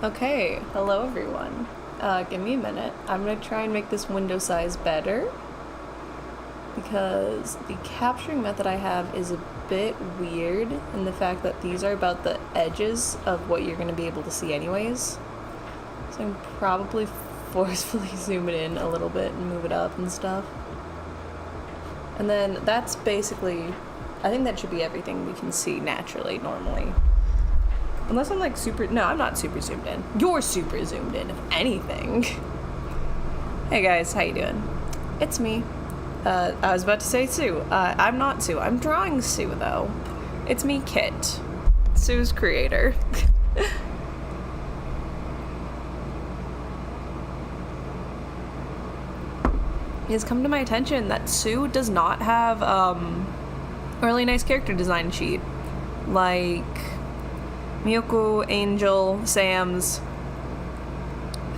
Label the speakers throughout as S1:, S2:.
S1: Okay, hello everyone. Give me a minute. I'm gonna try and make this window size better because the capturing method I have is a bit weird in the fact that these are about the edges of what you're gonna be able to see anyways. So I'm probably forcefully zoom it in a little bit and move it up and stuff. And then that's basically, I think that should be everything we can see naturally, normally. Unless I'm like no, I'm not super zoomed in. You're super zoomed in, if anything. Hey guys, how you doing? It's me. I was about to say Sue. I'm not Sue. I'm drawing Sue, though. It's me, Kit. Sue's creator. It has come to my attention that Sue does not have a really nice character design sheet. Like Miyoko, Angel, Sam's,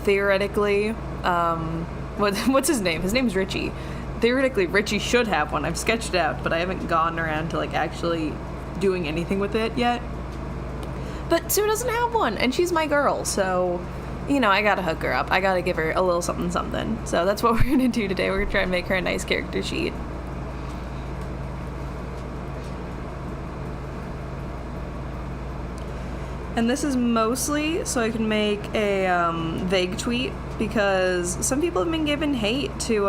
S1: theoretically, what's his name? His name's Richie. Theoretically, Richie should have one. I've sketched it out, but I haven't gotten around to, like, actually doing anything with it yet. But Sue doesn't have one, and she's my girl, so, you know, I gotta hook her up. I gotta give her a little something something. So that's what we're gonna do today. We're gonna try and make her a nice character sheet. And this is mostly so I can make a vague tweet, because some people have been giving hate to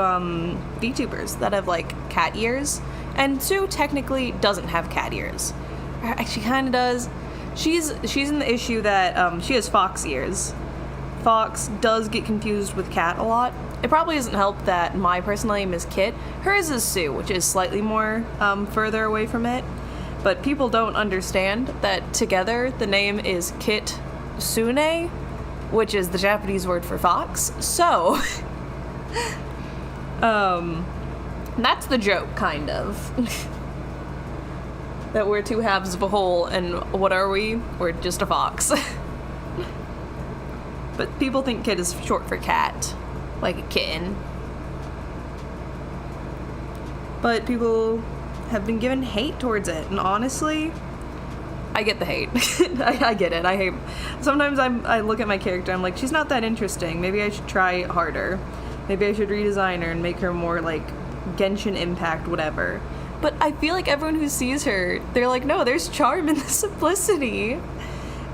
S1: VTubers that have, like, cat ears. And Sue technically doesn't have cat ears. She kind of does. She's in the issue that she has fox ears. Fox does get confused with cat a lot. It probably doesn't help that my personal name is Kit. Hers is Sue, which is slightly more further away from it. But people don't understand that together the name is Kitsune, which is the Japanese word for fox. So, that's the joke, kind of. That we're two halves of a whole, and what are we? We're just a fox. But people think kit is short for cat, like a kitten. But people have been given hate towards it, and honestly, I get the hate. I get it. I hate. Sometimes I look at my character, I'm like, she's not that interesting. Maybe I should try harder. Maybe I should redesign her and make her more like Genshin Impact, whatever. But I feel like everyone who sees her, they're like, no, there's charm in the simplicity.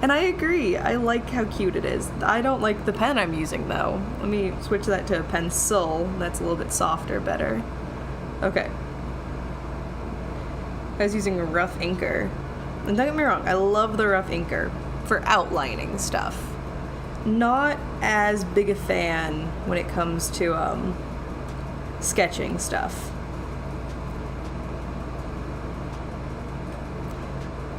S1: And I agree. I like how cute it is. I don't like the pen I'm using, though. Let me switch that to a pencil. That's a little bit softer, better. Okay. I was using a rough inker. And don't get me wrong, I love the rough inker for outlining stuff. Not as big a fan when it comes to sketching stuff.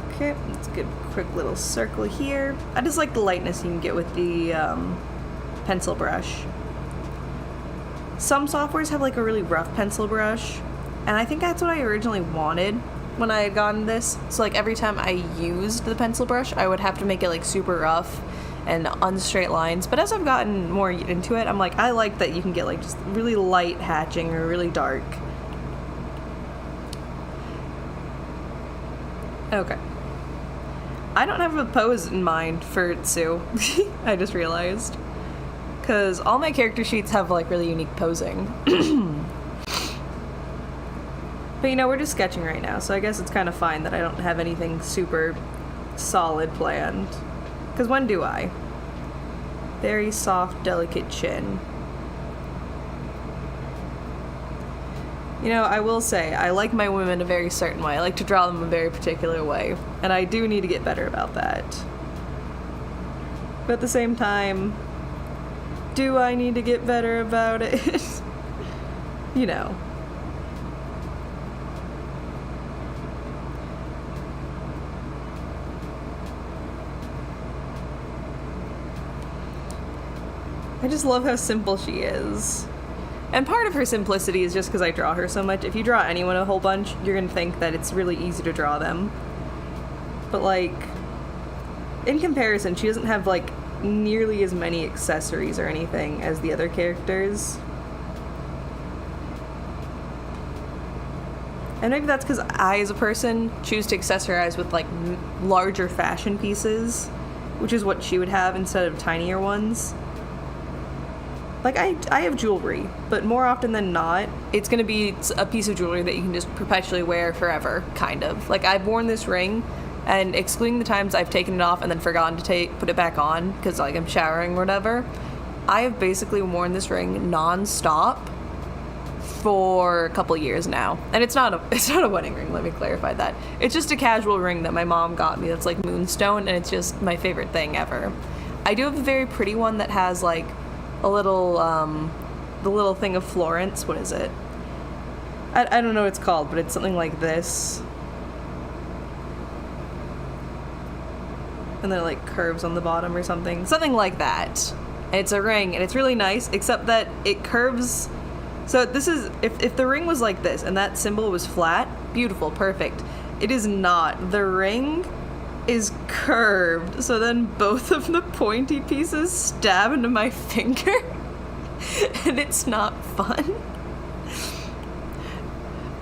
S1: Okay, let's get a quick little circle here. I just like the lightness you can get with the pencil brush. Some softwares have like a really rough pencil brush, and I think that's what I originally wanted when I had gotten this. So like every time I used the pencil brush, I would have to make it like super rough and unstraight lines. But as I've gotten more into it, I'm like, I like that you can get like just really light hatching or really dark. Okay. I don't have a pose in mind for Sue. I just realized. Because all my character sheets have like really unique posing. But you know, we're just sketching right now, so I guess it's kind of fine that I don't have anything super solid planned. Because when do I? Very soft, delicate chin. You know, I will say, I like my women a very certain way. I like to draw them a very particular way. And I do need to get better about that. But at the same time, do I need to get better about it? You know. I just love how simple she is. And part of her simplicity is just because I draw her so much. If you draw anyone a whole bunch, you're gonna think that it's really easy to draw them. But like, in comparison, she doesn't have like nearly as many accessories or anything as the other characters. And maybe that's because I, as a person, choose to accessorize with, like, larger fashion pieces. which is what she would have instead of tinier ones. Like, I have jewelry, but more often than not, it's going to be a piece of jewelry that you can just perpetually wear forever, kind of. Like, I've worn this ring, and excluding the times I've taken it off and then forgotten to put it back on, because, like, I'm showering or whatever, I have basically worn this ring non-stop for a couple years now. And it's not a wedding ring, let me clarify that. It's just a casual ring that my mom got me that's, like, moonstone, and it's just my favorite thing ever. I do have a very pretty one that has, like, a little, the little thing of Florence. What is it? I don't know what it's called, but it's something like this. And then, like, curves on the bottom or something. Something like that. And it's a ring, and it's really nice, except that it curves. So this is, if the ring was like this, and that symbol was flat, beautiful, perfect. It is not. The ring is curved, so then both of the pointy pieces stab into my finger, and it's not fun.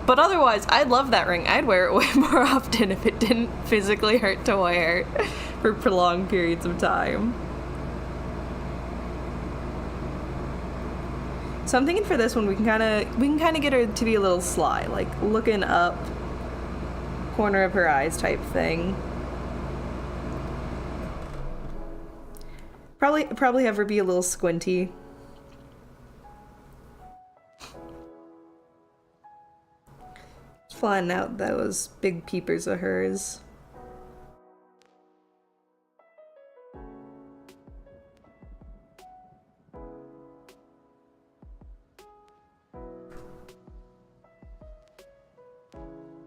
S1: But otherwise, I'd love that ring. I'd wear it way more often if it didn't physically hurt to wear for prolonged periods of time. So I'm thinking for this one, we can kind of get her to be a little sly, like looking up, corner of her eyes type thing. Probably have her be a little squinty. Flying out those big peepers of hers.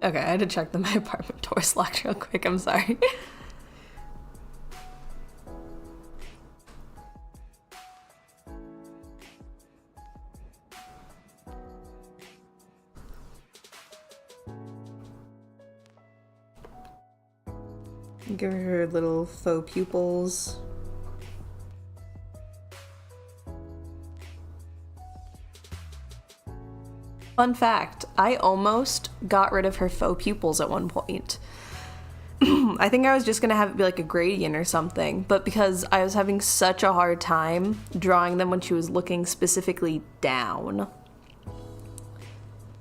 S1: Okay, I had to check that my apartment door's locked real quick, I'm sorry. Give her little faux pupils. Fun fact, I almost got rid of her faux pupils at one point. I think I was just gonna have it be like a gradient or something, but because I was having such a hard time drawing them when she was looking specifically down.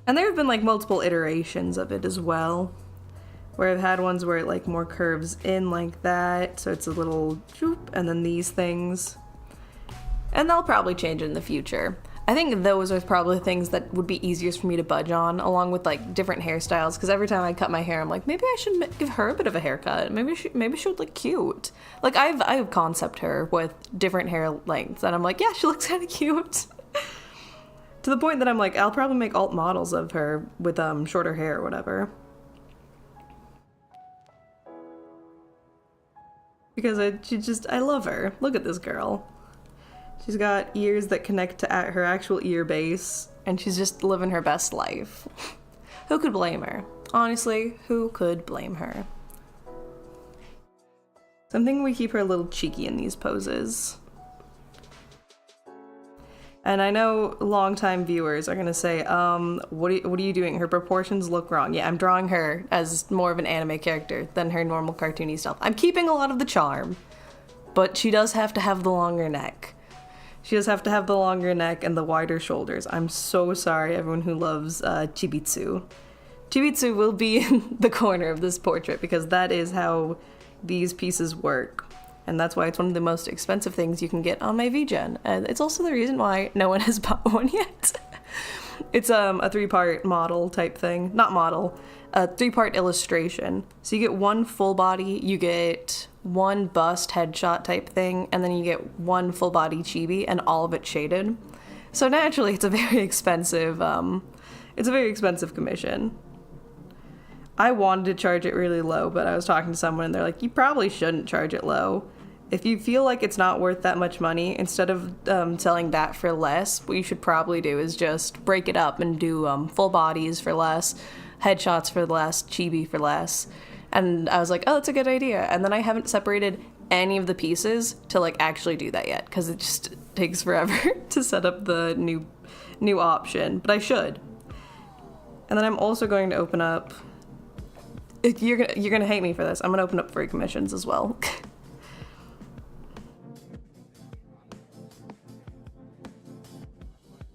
S1: And there have been like multiple iterations of it as well, where I've had ones where it like more curves in like that, so it's a little droop, and then these things. And they'll probably change in the future. I think those are probably things that would be easiest for me to budge on, along with like different hairstyles, because every time I cut my hair, I'm like, maybe I should give her a bit of a haircut. Maybe she would look cute. Like I've concept her with different hair lengths, and I'm like, yeah, she looks kind of cute. To the point that I'm like, I'll probably make alt models of her with shorter hair or whatever. Because I love her. Look at this girl. She's got ears that connect to her actual ear base, and she's just living her best life. Who could blame her? Honestly, who could blame her? So I'm thinking we keep her a little cheeky in these poses. And I know longtime viewers are gonna say, what are you doing? Her proportions look wrong. Yeah, I'm drawing her as more of an anime character than her normal cartoony self. I'm keeping a lot of the charm, but she does have to have the longer neck. She does have to have the longer neck and the wider shoulders. I'm so sorry, everyone who loves Chibitsu. Chibitsu will be in the corner of this portrait because that is how these pieces work. And that's why it's one of the most expensive things you can get on my VGen. And it's also the reason why no one has bought one yet. It's a 3-part model type thing. Not model, a 3-part illustration. So you get one full body, you get one bust headshot type thing, and then you get one full body chibi, and all of it shaded. So naturally, it's a very expensive commission. I wanted to charge it really low, but I was talking to someone and they're like, you probably shouldn't charge it low. If you feel like it's not worth that much money, instead of selling that for less, what you should probably do is just break it up and do full bodies for less, headshots for less, chibi for less. And I was like, oh, that's a good idea. And then I haven't separated any of the pieces to like actually do that yet, because it just takes forever to set up the new option, but I should. And then I'm also going to open up, you're gonna hate me for this, I'm gonna open up free commissions as well.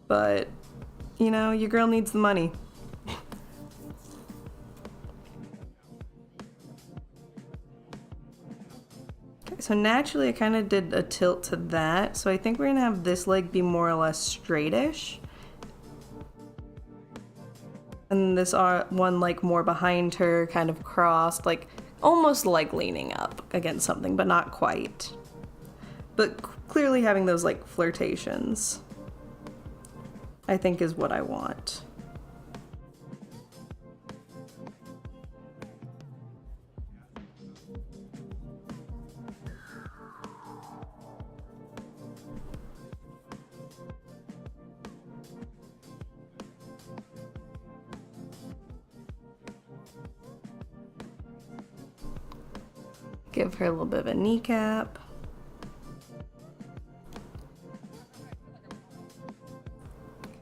S1: But, you know, your girl needs the money. Okay, so naturally I kind of did a tilt to that, so I think we're gonna have this leg be more or less straightish. And this one like more behind her, kind of crossed, like almost like leaning up against something, but not quite. But clearly having those like flirtations, I think, is what I want. Give her a little bit of a kneecap.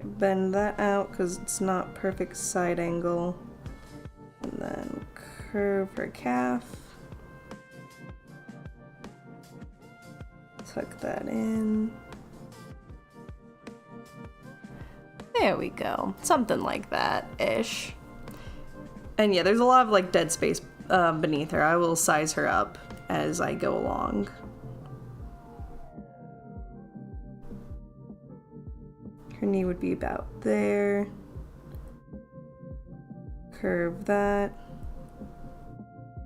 S1: Bend that out because it's not perfect side angle. And then curve her calf. Tuck that in. There we go. Something like that-ish. And yeah, there's a lot of like dead space beneath her. I will size her up as I go along. Her knee would be about there. Curve that.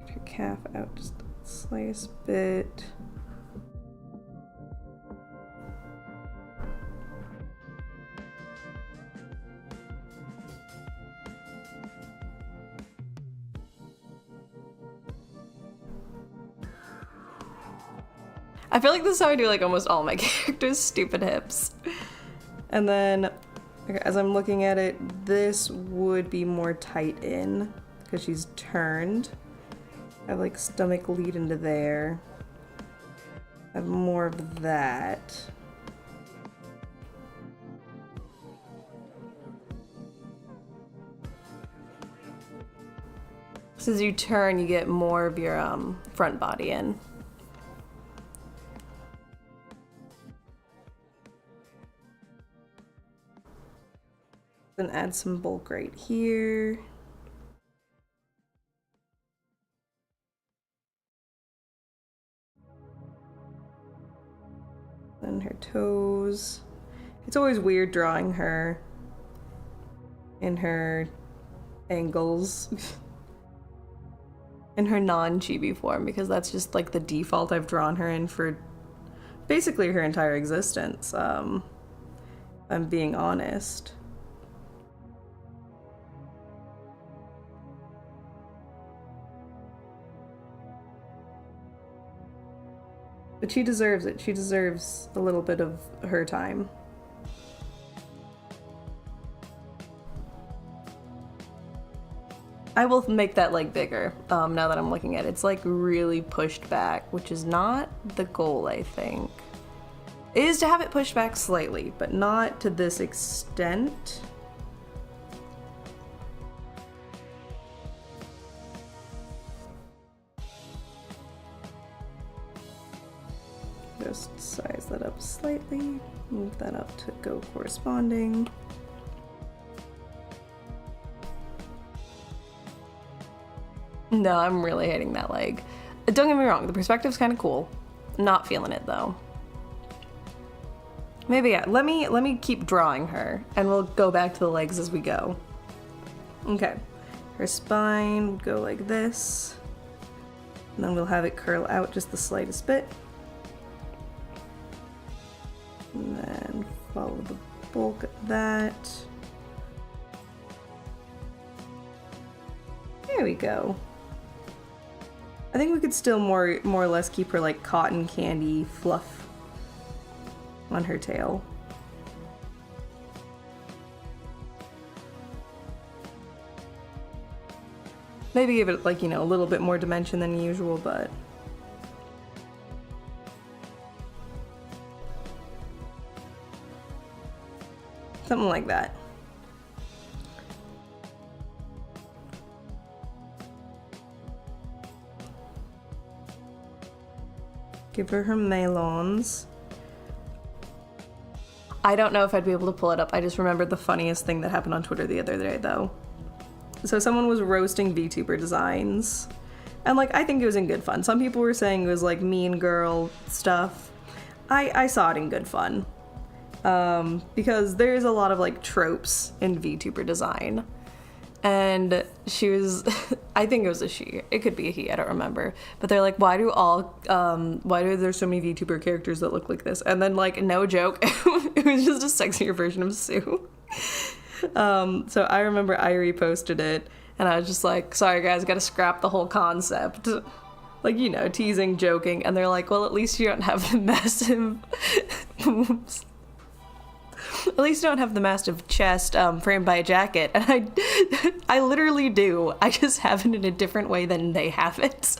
S1: Get her calf out just the slightest bit. I feel like this is how I do like almost all my characters' stupid hips. And then, okay, as I'm looking at it, this would be more tight in because she's turned. I have like stomach lead into there. I have more of that. So as you turn, you get more of your front body in. Then add some bulk right here. Then her toes. It's always weird drawing her in her angles. In her non-chibi form, because that's just like the default I've drawn her in for basically her entire existence. I'm being honest. But she deserves it. She deserves a little bit of her time. I will make that leg bigger now that I'm looking at it. It's like really pushed back, which is not the goal, I think. It is to have it pushed back slightly, but not to this extent. Just size that up slightly, move that up to go corresponding. No, I'm really hating that leg. Don't get me wrong, the perspective's kind of cool. Not feeling it though. Maybe yeah, let me keep drawing her and we'll go back to the legs as we go. Okay, her spine would go like this. And then we'll have it curl out just the slightest bit. And then follow the bulk of that. There we go. I think we could still more or less keep her like cotton candy fluff on her tail. Maybe give it like, you know, a little bit more dimension than usual, but something like that. Give her her melons. I don't know if I'd be able to pull it up. I just remembered the funniest thing that happened on Twitter the other day, though. So someone was roasting VTuber designs. And, like, I think it was in good fun. Some people were saying it was, like, mean girl stuff. I saw it in good fun. Because there's a lot of, like, tropes in VTuber design. And she was, I think it was a she. It could be a he, I don't remember. But they're like, why do there so many VTuber characters that look like this? And then, like, no joke, it was just a sexier version of Sue. So I remember I reposted it, and I was just like, sorry guys, gotta scrap the whole concept. Like, you know, teasing, joking. And they're like, well, at least you don't have the massive boobs. At least you don't have the massive chest framed by a jacket. And I literally do. I just have it in a different way than they have it.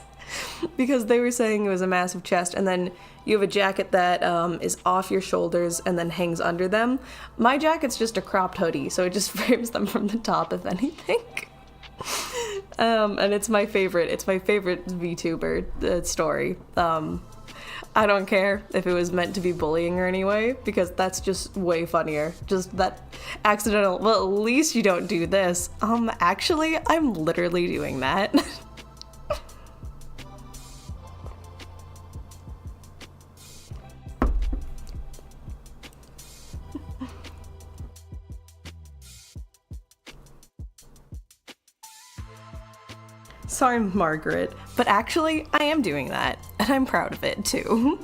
S1: Because they were saying it was a massive chest, and then you have a jacket that is off your shoulders and then hangs under them. My jacket's just a cropped hoodie, so it just frames them from the top, if anything. And it's my favorite. It's my favorite VTuber story. I don't care if it was meant to be bullying or anyway, because that's just way funnier. Just that accidental, well, at least you don't do this. Actually, I'm literally doing that. Sorry, Margaret, but actually, I am doing that, and I'm proud of it, too.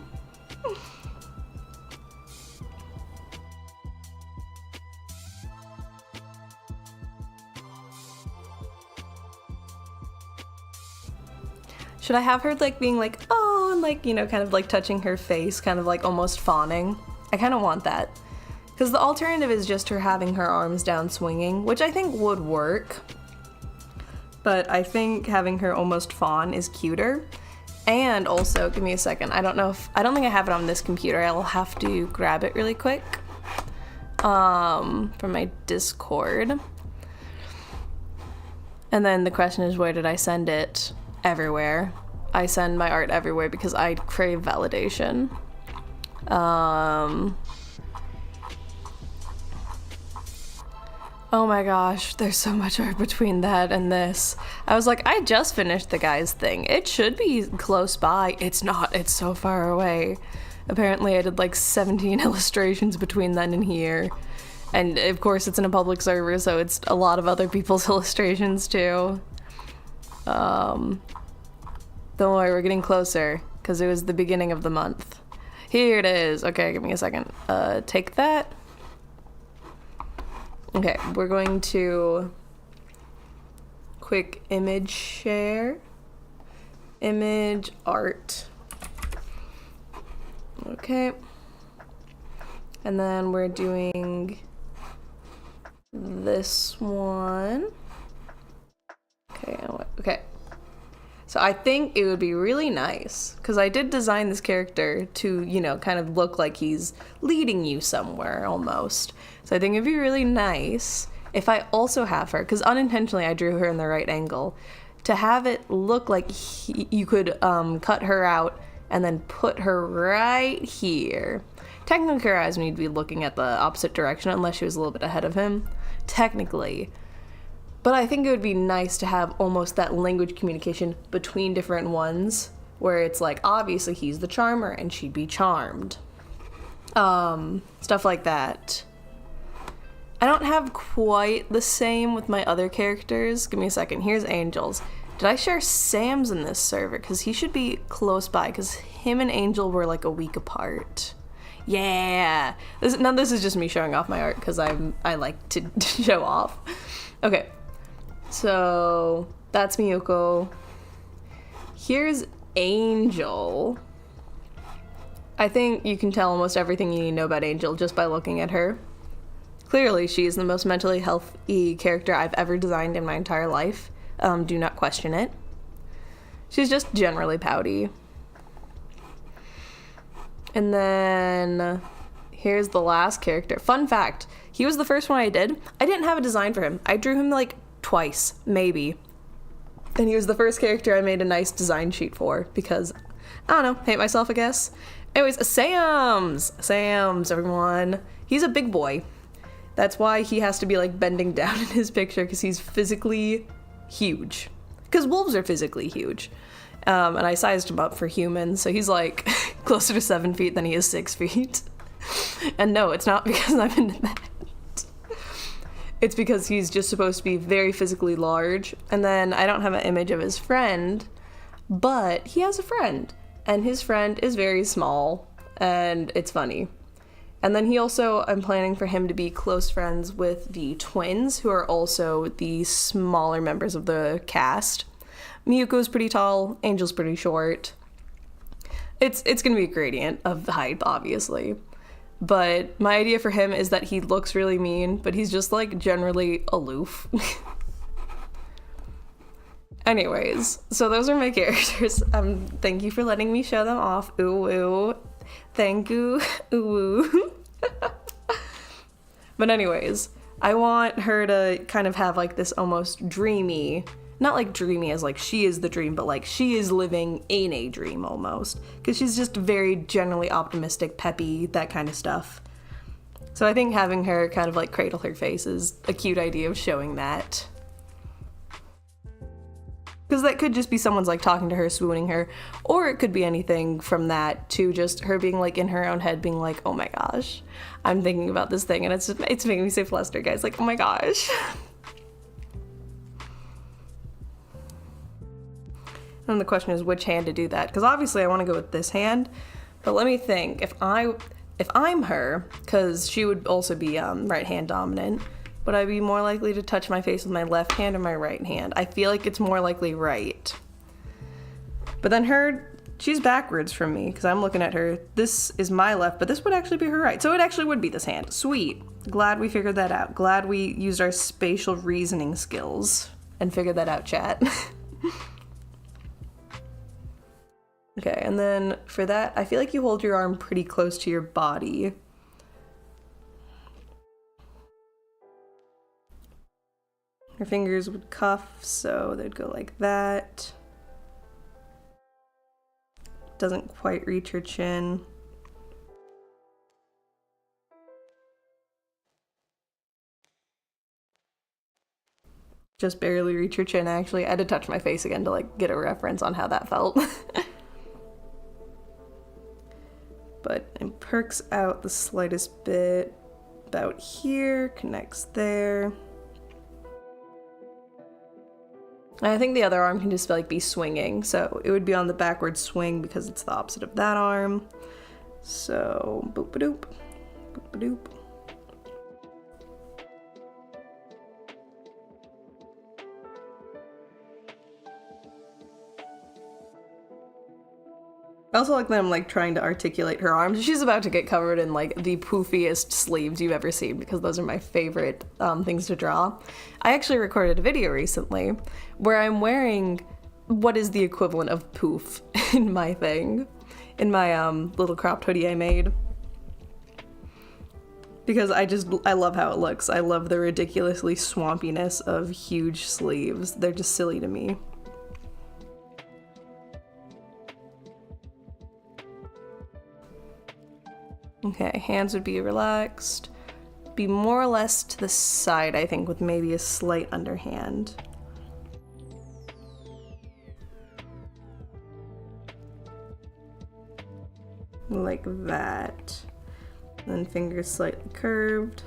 S1: Should I have her, like, being like, oh, and, like, you know, kind of, like, touching her face, kind of, like, almost fawning? I kind of want that. Because the alternative is just her having her arms down swinging, which I think would work. But I think having her almost fawn is cuter. And also, give me a second, I don't think I have it on this computer. I'll have to grab it really quick from my Discord. And then the question is, where did I send it? Everywhere. I send my art everywhere because I crave validation. Oh my gosh, there's so much art between that and this. I was like, I just finished the guy's thing. It should be close by. It's not, it's so far away. Apparently I did like 17 illustrations between then and here. And of course it's in a public server, so it's a lot of other people's illustrations too. Don't worry, we're getting closer, because it was the beginning of the month. Here it is. Okay, give me a second. Take that. Okay, we're going to quick image share. Image art. Okay. And then we're doing this one. Okay. So I think it would be really nice, because I did design this character to, you know, kind of look like he's leading you somewhere almost. So I think it'd be really nice if I also have her, because unintentionally I drew her in the right angle, to have it look like you could cut her out and then put her right here. Technically her eyes need to be looking at the opposite direction unless she was a little bit ahead of him, technically. But I think it would be nice to have almost that language communication between different ones, where it's like, obviously he's the charmer and she'd be charmed. Stuff like that. I don't have quite the same with my other characters. Give me a second. Here's Angel's. Did I share Sam's in this server? Because he should be close by, because him and Angel were like a week apart. Yeah! This is just me showing off my art, because I like to show off. Okay. So that's Miyuko. Here's Angel. I think you can tell almost everything you need to know about Angel just by looking at her. Clearly, she is the most mentally healthy character I've ever designed in my entire life. Do not question it. She's just generally pouty. And then here's the last character. Fun fact, he was the first one I did. I didn't have a design for him. I drew him like twice, maybe. And he was the first character I made a nice design sheet for, because I don't know, hate myself, I guess. Anyways, Sam's, everyone. He's a big boy. That's why he has to be like bending down in his picture, because he's physically huge. Because wolves are physically huge. And I sized him up for humans, so he's like closer to 7 feet than he is 6 feet. And no, it's not because I'm into that. It's because he's just supposed to be very physically large. And then I don't have an image of his friend, but he has a friend. And his friend is very small, and it's funny. And then I'm planning for him to be close friends with the twins, who are also the smaller members of the cast. Miyuko's pretty tall, Angel's pretty short. It's gonna be a gradient of height, obviously. But my idea for him is that he looks really mean, but he's just like generally aloof. Anyways, so those are my characters. Thank you for letting me show them off. Ooh, ooh. Thank you. Ooh. But anyways, I want her to kind of have like this almost dreamy, not like dreamy as like she is the dream, but like she is living in a dream almost. Because she's just very generally optimistic, peppy, that kind of stuff. So I think having her kind of like cradle her face is a cute idea of showing that. Because that could just be someone's like talking to her, swooning her, or it could be anything from that to just her being like in her own head being like, oh my gosh, I'm thinking about this thing and it's making me so flustered, guys, like, oh my gosh. And the question is which hand to do that, because obviously I want to go with this hand, but let me think. If I'm her, because she would also be right hand dominant, would I be more likely to touch my face with my left hand or my right hand? I feel like it's more likely right. But then she's backwards from me, because I'm looking at her. This is my left, but this would actually be her right. So it actually would be this hand. Sweet. Glad we figured that out. Glad we used our spatial reasoning skills and figured that out, chat. Okay, and then for that, I feel like you hold your arm pretty close to your body. Her fingers would cuff, so they'd go like that. Doesn't quite reach her chin. Just barely reach her chin, actually. I had to touch my face again to like get a reference on how that felt. But it perks out the slightest bit about here, connects there. And I think the other arm can just like be swinging, so it would be on the backward swing because it's the opposite of that arm. So boop-a-doop, boop-a-doop. I also like that I'm like trying to articulate her arms. She's about to get covered in like the poofiest sleeves you've ever seen, because those are my favorite things to draw. I actually recorded a video recently where I'm wearing what is the equivalent of poof in my thing, in my little cropped hoodie I made. Because I love how it looks. I love the ridiculously swampiness of huge sleeves. They're just silly to me. Okay, hands would be relaxed. Be more or less to the side, I think, with maybe a slight underhand. Like that. Then fingers slightly curved.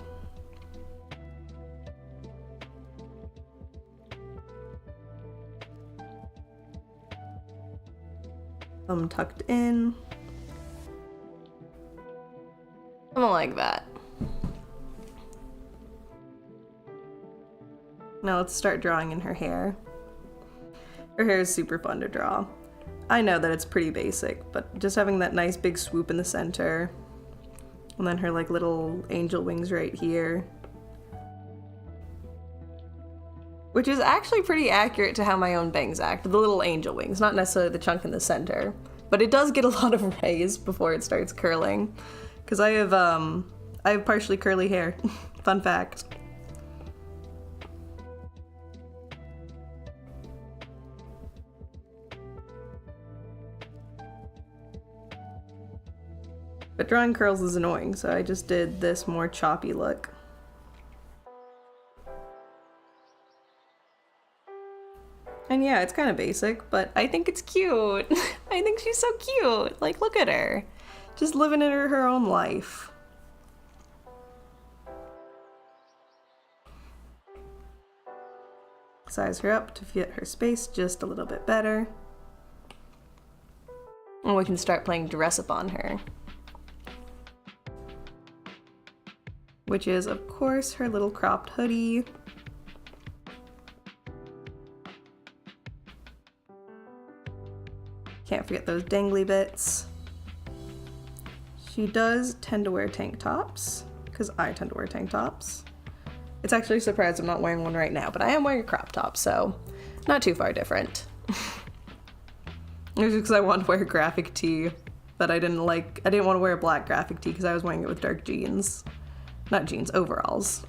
S1: Thumb tucked in. Something like that. Now let's start drawing in her hair. Her hair is super fun to draw. I know that it's pretty basic, but just having that nice big swoop in the center, and then her like little angel wings right here, which is actually pretty accurate to how my own bangs act. The little angel wings, not necessarily the chunk in the center, but it does get a lot of rays before it starts curling. Because I have partially curly hair. Fun fact. But drawing curls is annoying, so I just did this more choppy look. And yeah, it's kind of basic, but I think it's cute. I think she's so cute. Like, look at her. Just living in her own life. Size her up to fit her space just a little bit better. And we can start playing dress up on her. Which is, of course, her little cropped hoodie. Can't forget those dangly bits. She does tend to wear tank tops, because I tend to wear tank tops. It's actually a surprise I'm not wearing one right now, but I am wearing a crop top, so not too far different. It was because I wanted to wear a graphic tee that I didn't like. I didn't want to wear a black graphic tee because I was wearing it with dark jeans. Not jeans, overalls.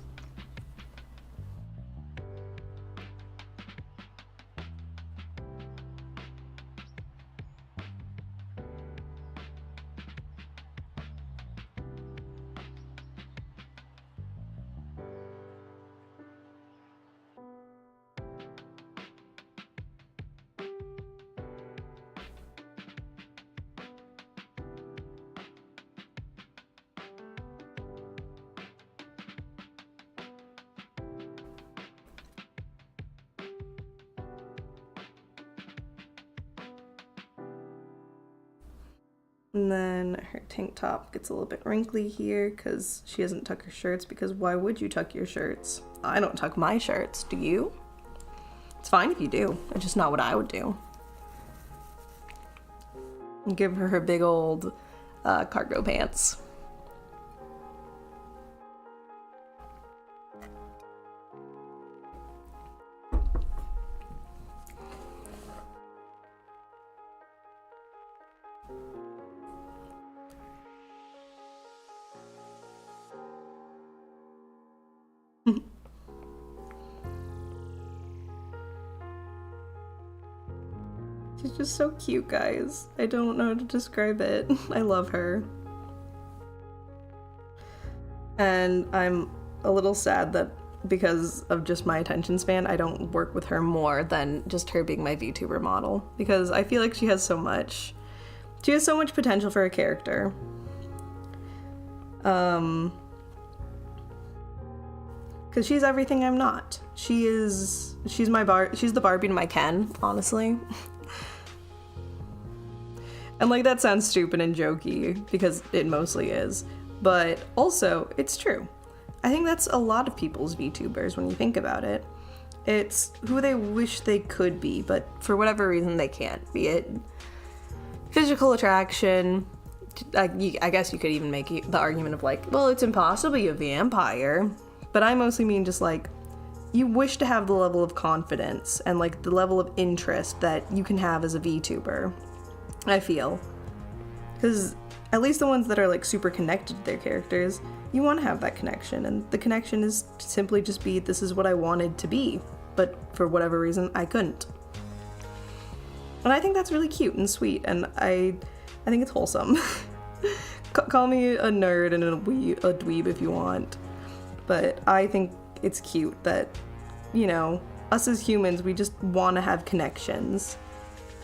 S1: And then her tank top gets a little bit wrinkly here because she hasn't tucked her shirts, because why would you tuck your shirts? I don't tuck my shirts, do you? It's fine if you do, it's just not what I would do. And give her her big old cargo pants. She's just so cute, guys. I don't know how to describe it. I love her. And I'm a little sad that because of just my attention span, I don't work with her more than just her being my VTuber model, because I feel like she has so much. She has so much potential for a character. Because she's everything I'm not. She's the Barbie to my Ken, honestly. And like, that sounds stupid and jokey, because it mostly is, but also, it's true. I think that's a lot of people's VTubers when you think about it. It's who they wish they could be, but for whatever reason they can't. Be it physical attraction, I guess you could even make the argument of like, well, it's impossible to be a vampire. But I mostly mean just like, you wish to have the level of confidence and like the level of interest that you can have as a VTuber, I feel. Because at least the ones that are like super connected to their characters, you want to have that connection, and the connection is to simply just be, this is what I wanted to be, but for whatever reason I couldn't. And I think that's really cute and sweet, and I think it's wholesome. Call me a nerd and a dweeb if you want, but I think it's cute that, you know, us as humans, we just want to have connections.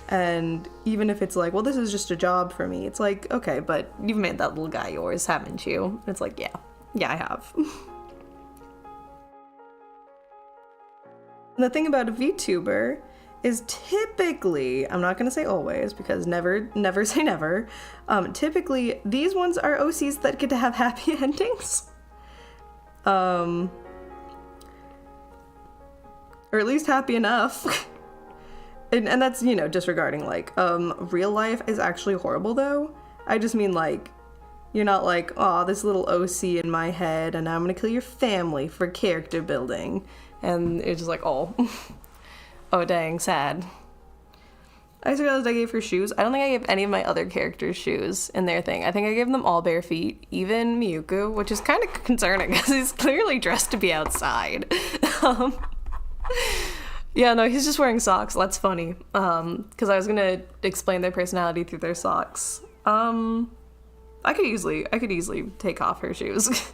S1: And even if it's like, well, this is just a job for me, it's like, okay, but you've made that little guy yours, haven't you? And it's like, yeah, I have. The thing about a VTuber is typically, I'm not gonna say always, because never say never, typically these ones are OCs that get to have happy endings. Or at least happy enough. And that's, you know, disregarding, like, real life is actually horrible, though. I just mean, like, you're not like, oh, this little OC in my head, and now I'm gonna kill your family for character building. And it's just like, oh. Oh, dang, sad. I just realized I gave her shoes. I don't think I gave any of my other characters shoes in their thing. I think I gave them all bare feet, even Miyuku, which is kind of concerning, because he's clearly dressed to be outside. Yeah, no, he's just wearing socks. That's funny. Because I was gonna explain their personality through their socks. I I could easily take off her shoes.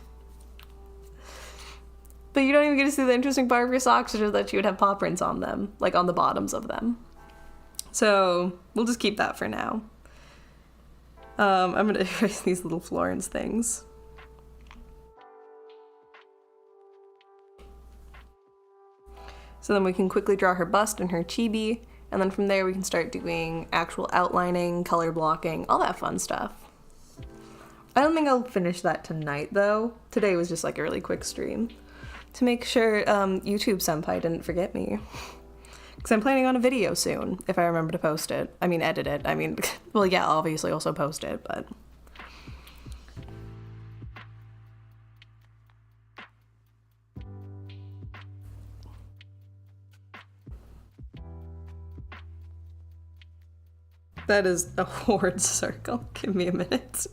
S1: But you don't even get to see the interesting part of your socks, which is that she would have paw prints on them, like on the bottoms of them. So we'll just keep that for now. I'm gonna erase these little Florence things. So then we can quickly draw her bust and her chibi, and then from there we can start doing actual outlining, color blocking, all that fun stuff. I don't think I'll finish that tonight though. Today was just like a really quick stream to make sure YouTube Senpai didn't forget me. Because I'm planning on a video soon, if I remember to post it. I mean, edit it. I mean, well, yeah, obviously also post it, but... That is a horde circle. Give me a minute.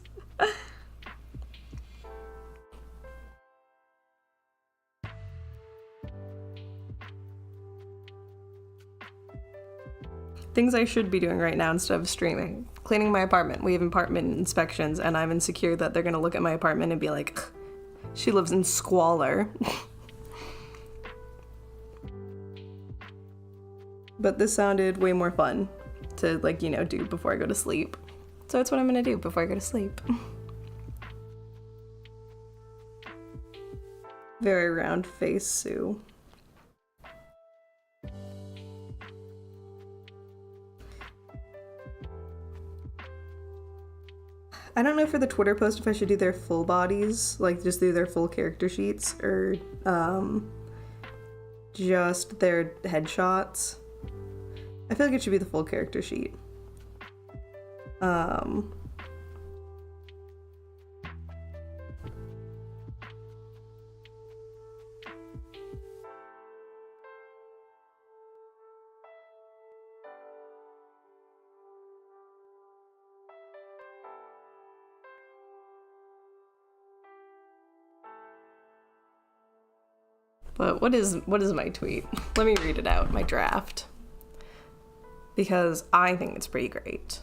S1: Things I should be doing right now instead of streaming. Cleaning my apartment. We have apartment inspections and I'm insecure that they're gonna look at my apartment and be like, she lives in squalor. But this sounded way more fun to, like, you know, do before I go to sleep. So it's what I'm gonna do before I go to sleep. Very round face, Sue. I don't know for the Twitter post if I should do their full bodies, like just do their full character sheets, or just their headshots. I feel like it should be the full character sheet. But what is my tweet? Let me read it out, my draft. Because I think it's pretty great.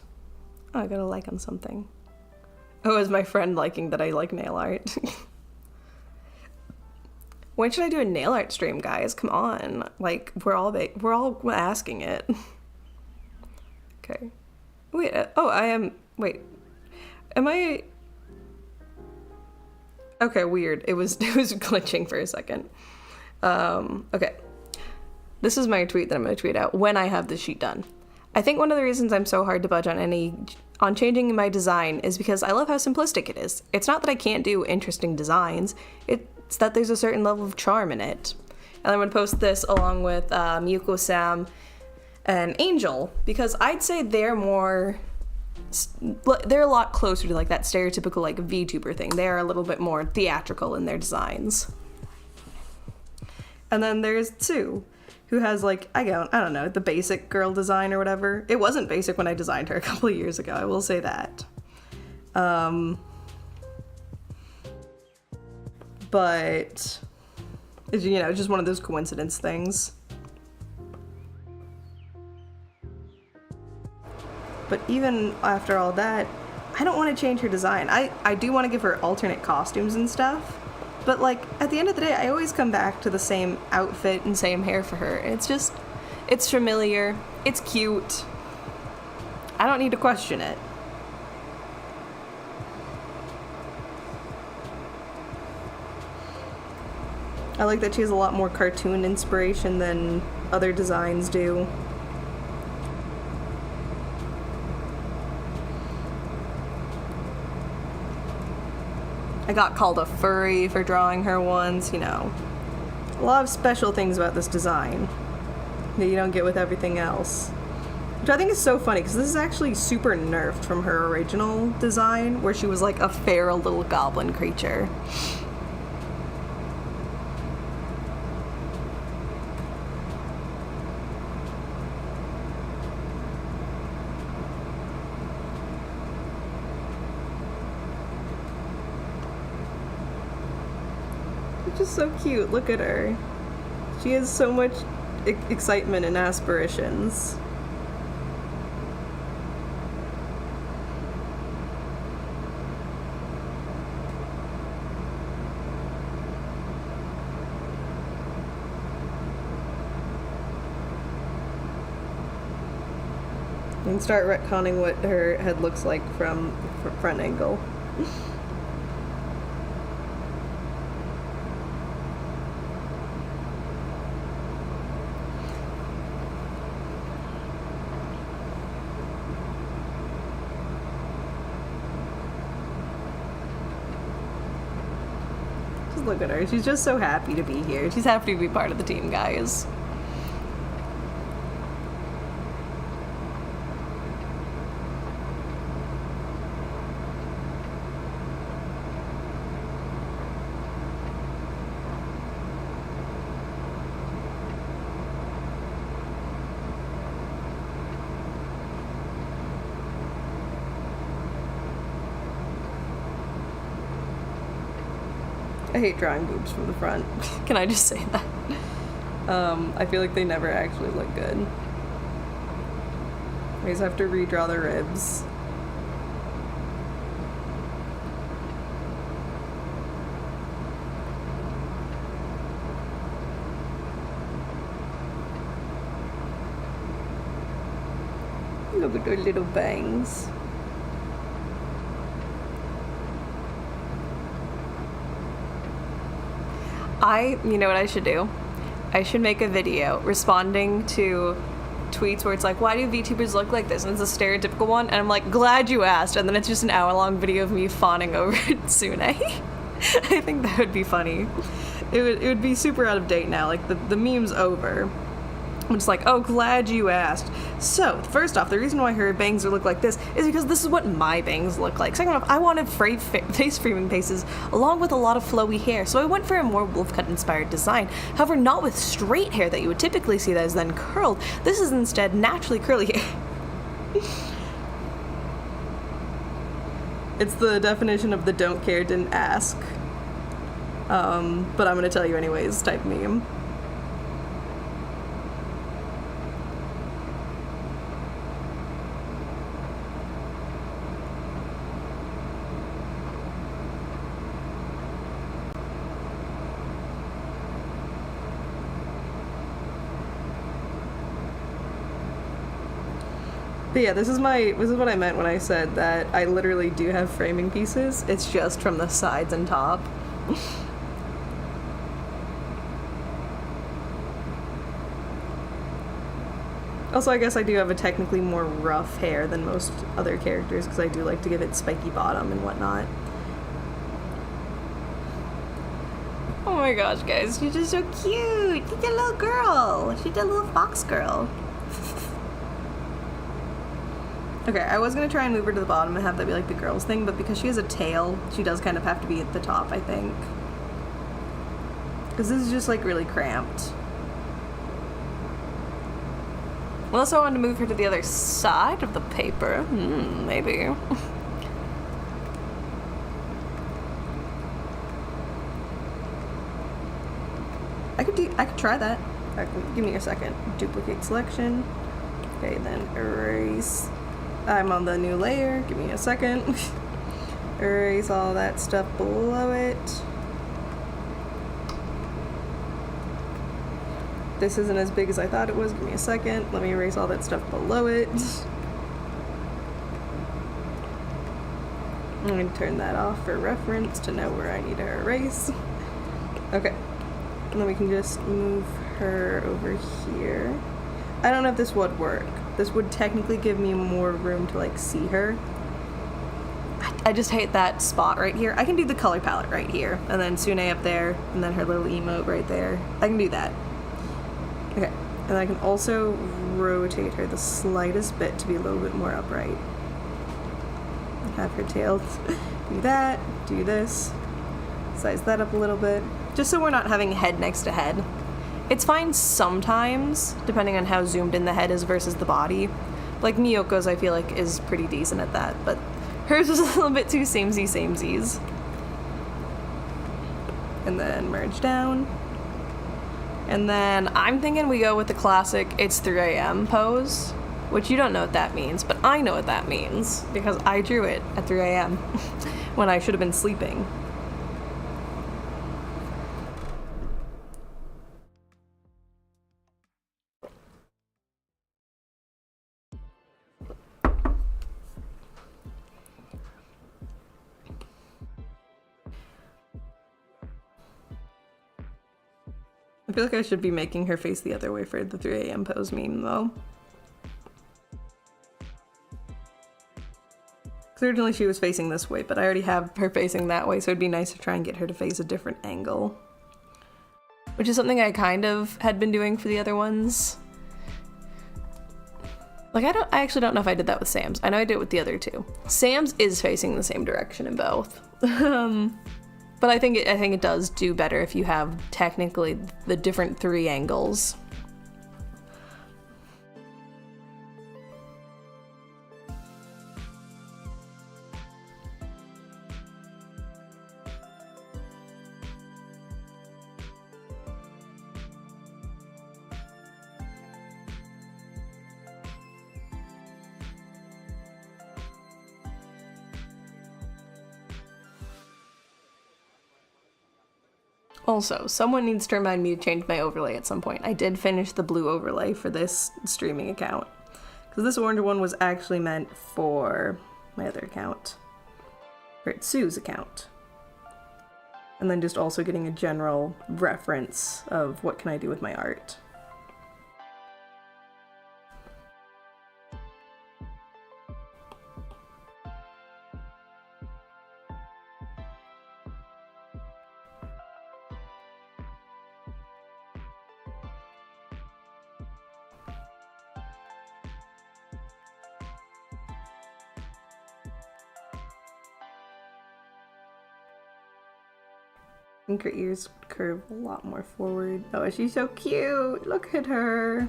S1: Oh, I got a like on something. Oh, is my friend liking that I like nail art? When should I do a nail art stream, guys? Come on. Like, we're all asking it. Okay. Wait, wait. Am I... Okay, weird. It was glitching for a second. Okay. This is my tweet that I'm gonna tweet out when I have this sheet done. I think one of the reasons I'm so hard to budge on changing my design is because I love how simplistic it is. It's not that I can't do interesting designs, it's that there's a certain level of charm in it. And I'm gonna post this along with Miyuko Sam and Angel, because I'd say they're a lot closer to like that stereotypical like VTuber thing. They're a little bit more theatrical in their designs. And then there's Sue, who has like, I don't know, the basic girl design or whatever. It wasn't basic when I designed her a couple of years ago, I will say that. But, you know, just one of those coincidence things. But even after all that, I don't want to change her design. I do want to give her alternate costumes and stuff. But, like, at the end of the day, I always come back to the same outfit and same hair for her. It's just, it's familiar, it's cute. I don't need to question it. I like that she has a lot more cartoon inspiration than other designs do. I got called a furry for drawing her once, you know. A lot of special things about this design that you don't get with everything else. Which I think is so funny, because this is actually super nerfed from her original design, where she was like a feral little goblin creature. Just so cute. Look at her. She has so much excitement and aspirations. and start retconning what her head looks like from front angle. Just look at her. She's just so happy to be here. She's happy to be part of the team, guys. I hate drawing boobs from the front. Can I just say that? I feel like they never actually look good. I just have to redraw the ribs. Look at her little bangs. You know what I should do? I should make a video responding to tweets where it's like, why do VTubers look like this? And it's a stereotypical one, and I'm like, glad you asked, and then it's just an hour-long video of me fawning over Sune. I think that would be funny. It would be super out of date now, like the meme's over. I'm just like, oh, glad you asked. So, first off, the reason why her bangs look like this is because this is what my bangs look like. Second off, I wanted face framing faces along with a lot of flowy hair, so I went for a more wolf cut inspired design. However, not with straight hair that you would typically see that is then curled. This is instead naturally curly hair. It's the definition of the don't care, didn't ask. But I'm gonna tell you anyways type meme. But yeah, this is what I meant when I said that I literally do have framing pieces. It's just from the sides and top. Also, I guess I do have a technically more rough hair than most other characters because I do like to give it spiky bottom and whatnot. Oh my gosh, guys, she's just so cute. She's a little girl. She's a little fox girl. Okay, I was gonna try and move her to the bottom and have that be like the girls thing, but because she has a tail, she does kind of have to be at the top, I think. Because this is just like really cramped. Unless I wanted to move her to the other side of the paper. Maybe. I could try that. Give me a second. Duplicate selection. Okay, then erase. I'm on the new layer. Give me a second. Erase all that stuff below it. This isn't as big as I thought it was. Give me a second. Let me erase all that stuff below it. I'm going to turn that off for reference to know where I need to erase. Okay. And then we can just move her over here. I don't know if this would work. This would technically give me more room to like see her. I just hate that spot right here. I can do the color palette right here, and then Sune up there, and then her little emote right there. I can do that. Okay, and I can also rotate her the slightest bit to be a little bit more upright. Have her tail do that, do this, size that up a little bit, just so we're not having head next to head. It's fine sometimes, depending on how zoomed in the head is versus the body. Like Miyoko's, I feel like, is pretty decent at that, but hers is a little bit too samesies. And then merge down. And then I'm thinking we go with the classic it's 3 a.m. pose, which you don't know what that means, but I know what that means, because I drew it at 3 a.m. when I should have been sleeping. feel like I should be making her face the other way for the 3 a.m. pose meme, though. Originally she was facing this way, but I already have her facing that way, so it'd be nice to try and get her to face a different angle. Which is something I kind of had been doing for the other ones. Like, I actually don't know if I did that with Sam's. I know I did it with the other two. Sam's is facing the same direction in both. But I think it does do better if you have technically the different 3 angles. Also, someone needs to remind me to change my overlay at some point. I did finish the blue overlay for this streaming account. Because this orange one was actually meant for my other account. For Sue's account. And then just also getting a general reference of what can I do with my art. I think her ears curve a lot more forward. Oh, she's so cute! Look at her!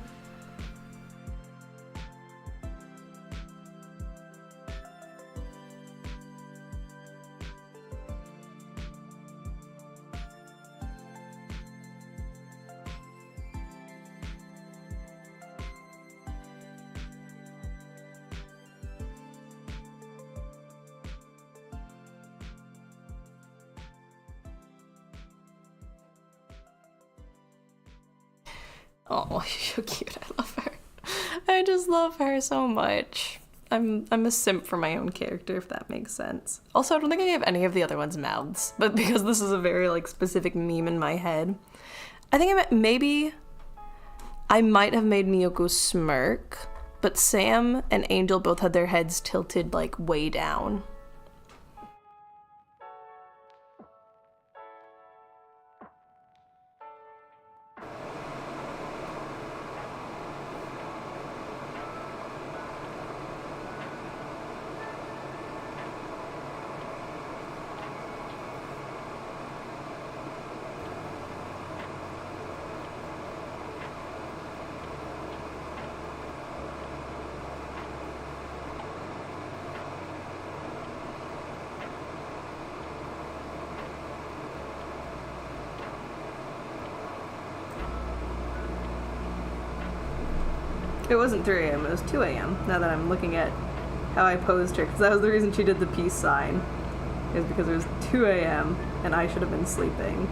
S1: Oh, she's so cute. I love her. I just love her so much. I'm a simp for my own character, if that makes sense. Also, I don't think I have any of the other ones' mouths, but because this is a very, like, specific meme in my head, I think maybe I might have made Miyoko smirk, but Sam and Angel both had their heads tilted, like, way down. It wasn't 3 a.m., it was 2 a.m. Now that I'm looking at how I posed her, because that was the reason she did the peace sign. Is because it was 2 a.m. and I should have been sleeping.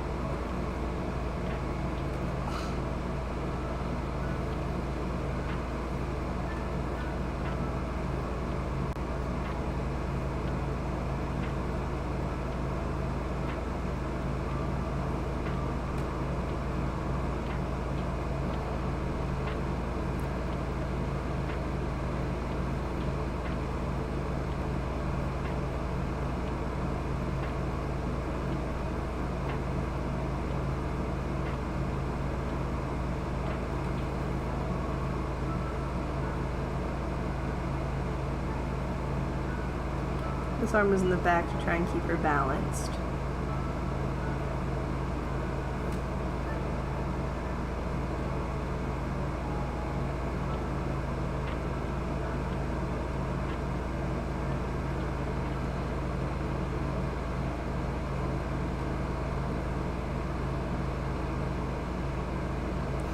S1: This arm was in the back to try and keep her balanced.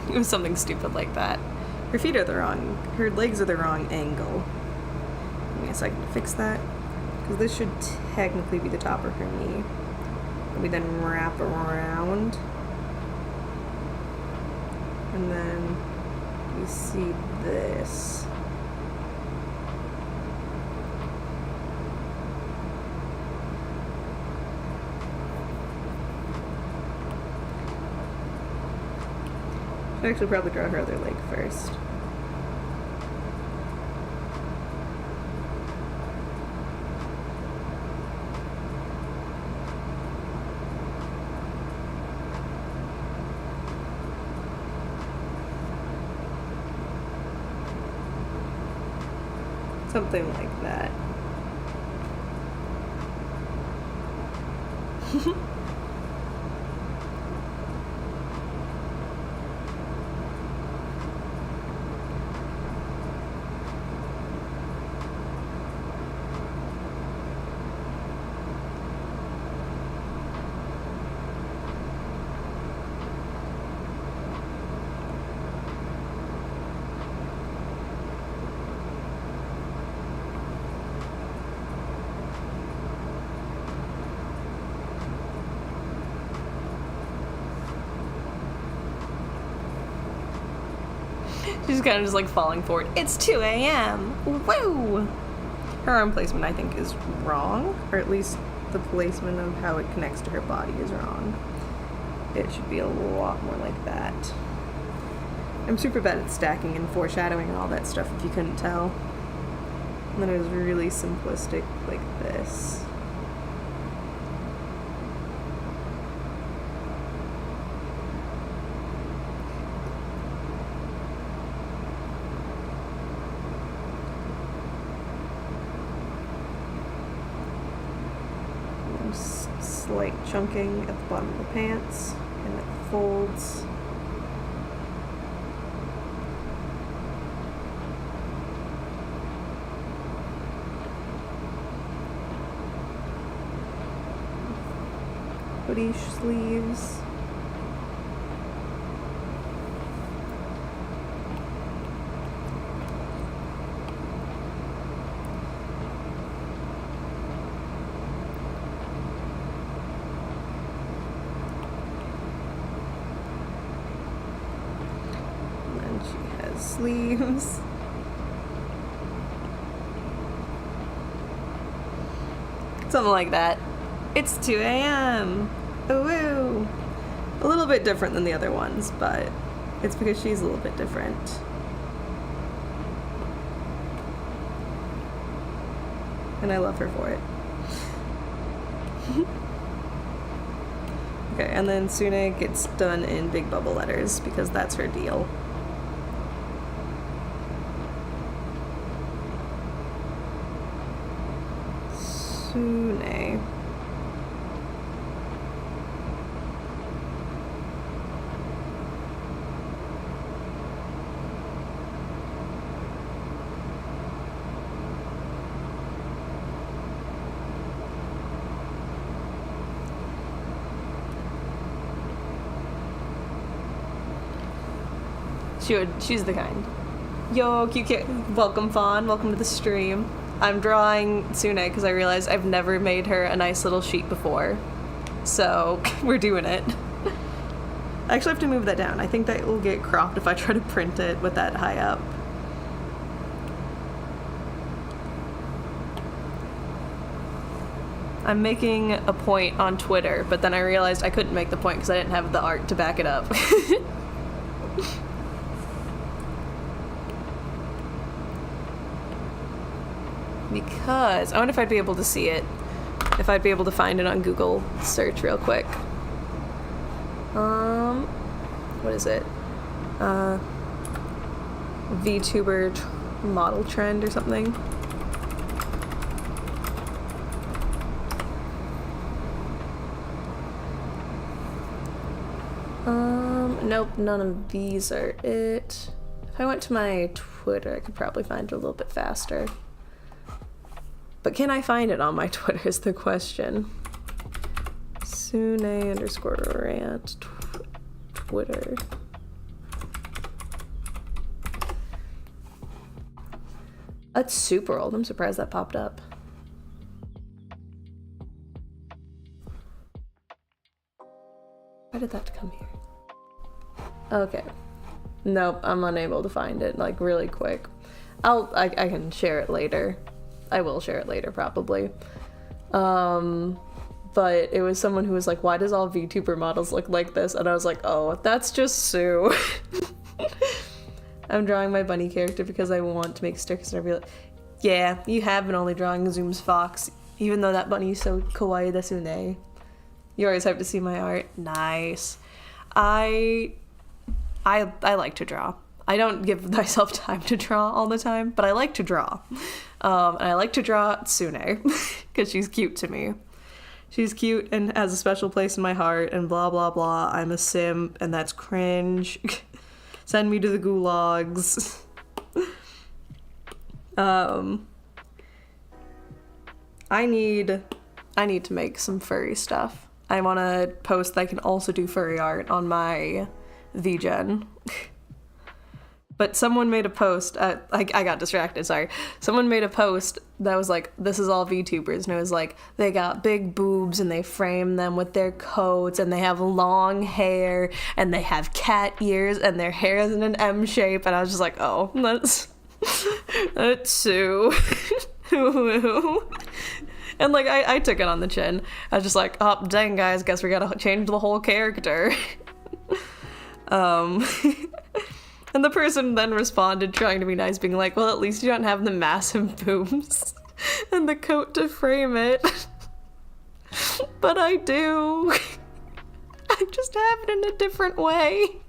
S1: It was something stupid like that. Her feet are the wrong, her legs are the wrong angle. Give me a second to fix that. Because this should technically be the top of her knee. And we then wrap around. And then you see this. I'd actually probably draw her other leg first. Something like that. She's kind of just like falling forward. It's 2 a.m. Woo! Her arm placement, I think, is wrong, or at least the placement of how it connects to her body is wrong. It should be a lot more like that. I'm super bad at stacking and foreshadowing and all that stuff, if you couldn't tell. And then it was really simplistic like this. Slight chunking at the bottom of the pants and at the folds. Hoodie sleeves. Sleeves. Something like that. It's 2 a.m. Oh, woo! A little bit different than the other ones, but it's because she's a little bit different. And I love her for it. Okay, and then Sune gets done in big bubble letters because that's her deal. Sune. She's the kind. Yo, cute. Welcome, Fawn. Welcome to the stream. I'm drawing Sune because I realized I've never made her a nice little sheet before. So, we're doing it. I actually have to move that down. I think that will get cropped if I try to print it with that high up. I'm making a point on Twitter, but then I realized I couldn't make the point because I didn't have the art to back it up. Because I wonder if I'd be able to see it, if I'd be able to find it on Google search real quick. What is it? VTuber model trend or something. Nope, none of these are it. If I went to my Twitter, I could probably find it a little bit faster. But can I find it on my Twitter is the question. Sune_rant Twitter. That's super old. I'm surprised that popped up. Why did that come here? Okay. Nope, I'm unable to find it, like, really quick. I can share it later. I will share it later, probably. but it was someone who was like, why does all VTuber models look like this? And I was like, oh, that's just Sue. I'm drawing my bunny character because I want to make stickers, and I'd be like, yeah, you have been only drawing Zoom's fox, even though that bunny is so kawaii desune. You always have to see my art. Nice. I like to draw. I don't give myself time to draw all the time, but I like to draw. And I like to draw Tsune, because she's cute to me. She's cute and has a special place in my heart, and blah, blah, blah. I'm a simp, and that's cringe. Send me to the gulags. I need to make some furry stuff. I want to post that I can also do furry art on my VGen. But someone made a post, I got distracted, sorry. Someone made a post that was like, this is all VTubers, and it was like, they got big boobs and they frame them with their coats, and they have long hair, and they have cat ears, and their hair is in an M shape, and I was just like, oh, that's Sue. And like, I took it on the chin. I was just like, oh, dang guys, guess we gotta change the whole character. And the person then responded trying to be nice, being like, well, at least you don't have the massive boobs and the coat to frame it. But I do. I just have it in a different way.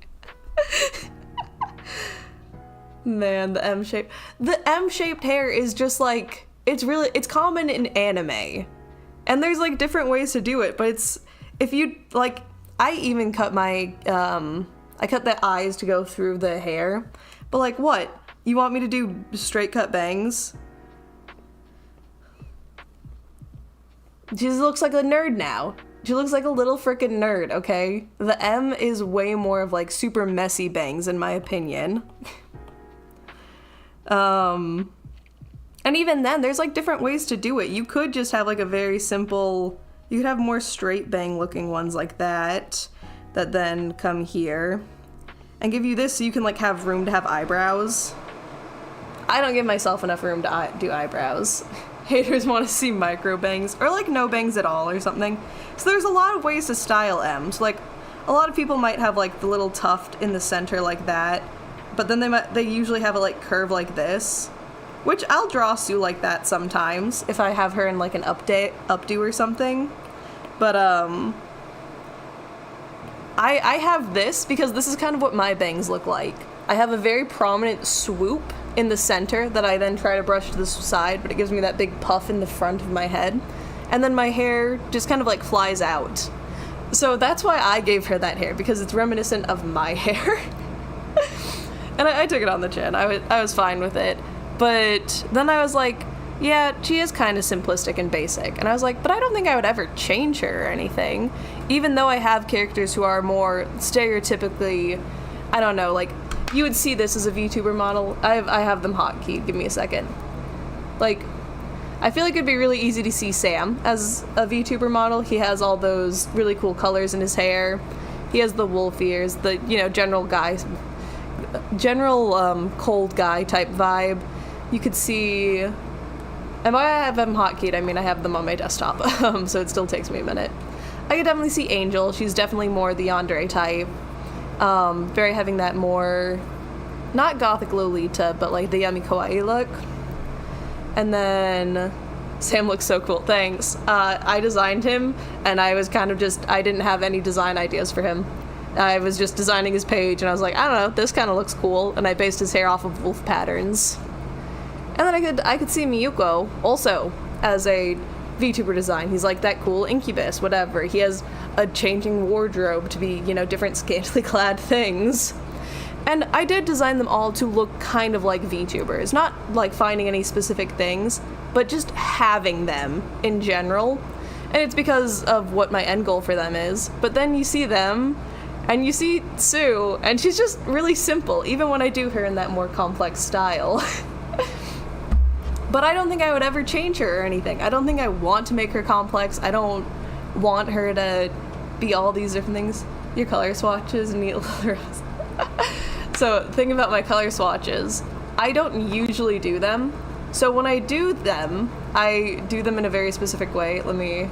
S1: Man, the M-shape. The M-shaped hair is just like, it's common in anime. And there's like different ways to do it, but it's, if you, like, I even cut my, I cut the eyes to go through the hair, but like what? You want me to do straight cut bangs? She just looks like a nerd now. She looks like a little frickin' nerd, okay? The M is way more of like super messy bangs in my opinion. And even then, there's like different ways to do it. You could just have like a very simple, you could have more straight bang looking ones like that then come here and give you this so you can like have room to have eyebrows. I don't give myself enough room to do eyebrows. Haters want to see micro bangs or like no bangs at all or something. So there's a lot of ways to style M's. Like a lot of people might have like the little tuft in the center like that, but then they usually have a like curve like this, which I'll draw Sue like that sometimes if I have her in like an updo or something. But I have this because this is kind of what my bangs look like. I have a very prominent swoop in the center that I then try to brush to the side, but it gives me that big puff in the front of my head. And then my hair just kind of like flies out. So that's why I gave her that hair, because it's reminiscent of my hair. And I took it on the chin. I was fine with it. But then I was like, yeah, she is kind of simplistic and basic. And I was like, but I don't think I would ever change her or anything. Even though I have characters who are more stereotypically, I don't know, like, you would see this as a VTuber model. I have them hotkeyed. Give me a second. Like, I feel like it'd be really easy to see Sam as a VTuber model. He has all those really cool colors in his hair. He has the wolf ears, the, you know, general cold guy type vibe. You could see, and by I have them hotkeyed, I mean I have them on my desktop, so it still takes me a minute. I could definitely see Angel. She's definitely more the yandere type. Very having that more, not gothic Lolita, but like the yummy kawaii look. And then Sam looks so cool, thanks. I designed him, and I was kind of just, I didn't have any design ideas for him. I was just designing his page, and I was like, I don't know, this kind of looks cool, and I based his hair off of wolf patterns. And then I could see Miyuko also as a VTuber design. He's like that cool incubus, whatever. He has a changing wardrobe to be, you know, different scantily clad things. And I did design them all to look kind of like VTubers, not like finding any specific things, but just having them in general. And it's because of what my end goal for them is. But then you see them, and you see Sue, and she's just really simple, even when I do her in that more complex style. But I don't think I would ever change her or anything. I don't think I want to make her complex. I don't want her to be all these different things. Your color swatches and neat little rose. So, thinking about my color swatches, I don't usually do them. So when I do them in a very specific way. Let me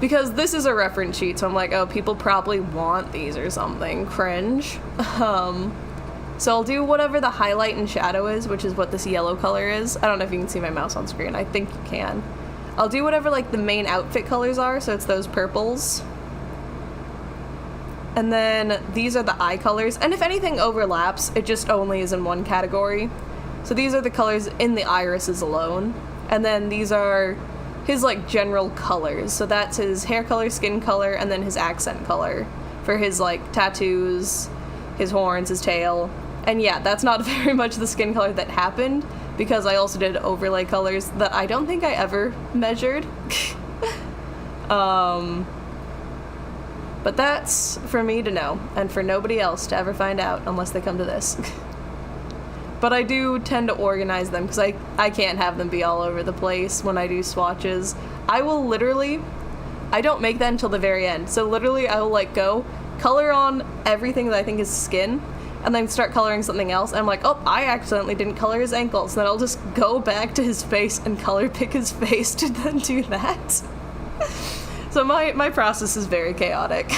S1: because this is a reference sheet, so I'm like, oh, people probably want these or something. Cringe. So I'll do whatever the highlight and shadow is, which is what this yellow color is. I don't know if you can see my mouse on screen. I think you can. I'll do whatever, like, the main outfit colors are, so it's those purples. And then these are the eye colors. And if anything overlaps, it just only is in one category. So these are the colors in the irises alone. And then these are his, like, general colors. So that's his hair color, skin color, and then his accent color for his, like, tattoos, his horns, his tail. And yeah, that's not very much the skin color that happened, because I also did overlay colors that I don't think I ever measured. But that's for me to know, and for nobody else to ever find out unless they come to this. But I do tend to organize them, because I can't have them be all over the place when I do swatches. I will literally, I don't make that until the very end. So literally I will, like, go color on everything that I think is skin, and then start coloring something else, and I'm like, oh, I accidentally didn't color his ankles. Then I'll just go back to his face and color pick his face to then do that. So my process is very chaotic.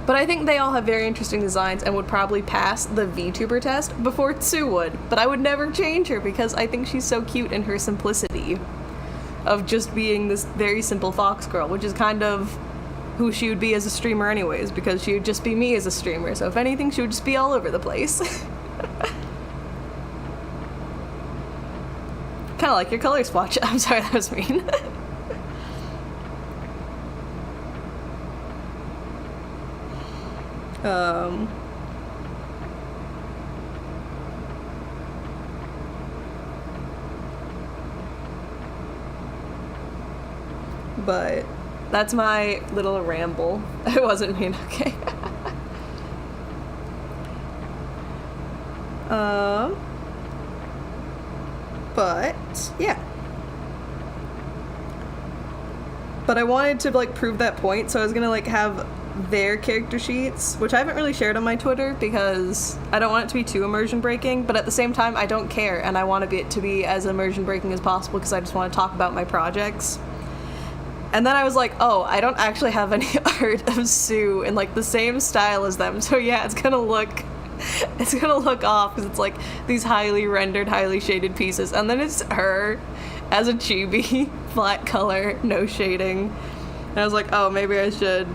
S1: But I think they all have very interesting designs and would probably pass the VTuber test before Tsu would. But I would never change her, because I think she's so cute in her simplicity of just being this very simple fox girl, which is kind of who she would be as a streamer anyways, because she would just be me as a streamer. So if anything, she would just be all over the place. Kind of like your color swatch. I'm sorry, that was mean. But that's my little ramble. It wasn't mean, okay. But yeah. But I wanted to, like, prove that point, so I was gonna, like, have their character sheets, which I haven't really shared on my Twitter because I don't want it to be too immersion breaking, but at the same time I don't care, and I want it to be as immersion breaking as possible because I just want to talk about my projects. And then I was like, oh, I don't actually have any art of Sue in, like, the same style as them, so yeah, it's gonna look off, because it's, like, these highly rendered, highly shaded pieces, and then it's her as a chibi, flat color, no shading. And I was like, oh, maybe I should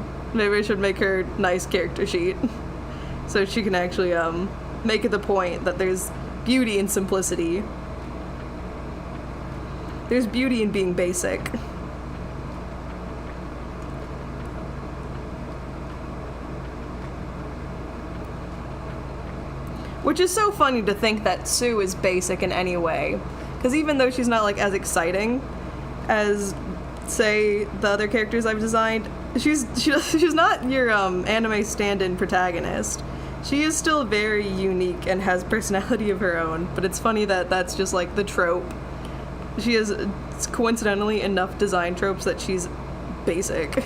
S1: make her nice character sheet, so she can actually, make it the point that there's beauty in simplicity. There's beauty in being basic. Which is so funny to think that Sue is basic in any way. Because even though she's not, like, as exciting as, say, the other characters I've designed, she's not your anime stand-in protagonist. She is still very unique and has personality of her own, but it's funny that that's just, like, the trope. She has coincidentally enough design tropes that she's basic.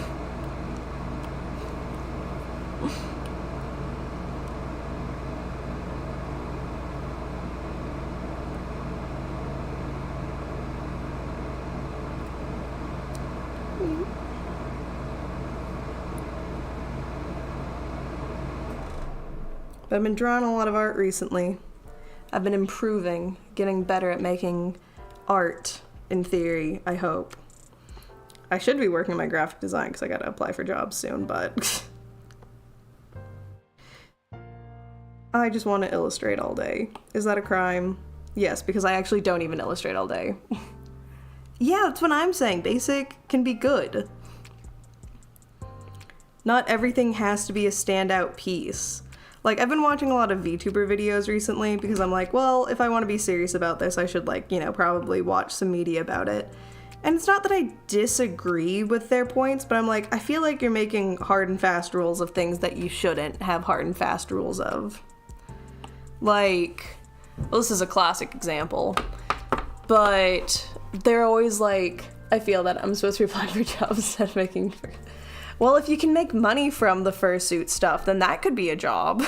S1: But I've been drawing a lot of art recently. I've been improving, getting better at making art, in theory, I hope. I should be working on my graphic design because I gotta apply for jobs soon, but I just want to illustrate all day. Is that a crime? Yes, because I actually don't even illustrate all day. Yeah, that's what I'm saying. Basic can be good. Not everything has to be a standout piece. Like, I've been watching a lot of VTuber videos recently because I'm like, well, if I want to be serious about this, I should, like, you know, probably watch some media about it. And it's not that I disagree with their points, but I'm like, I feel like you're making hard and fast rules of things that you shouldn't have hard and fast rules of. Like, well, this is a classic example, but they're always like, I feel that I'm supposed to be applying for jobs instead of making... Well, if you can make money from the fursuit stuff, then that could be a job.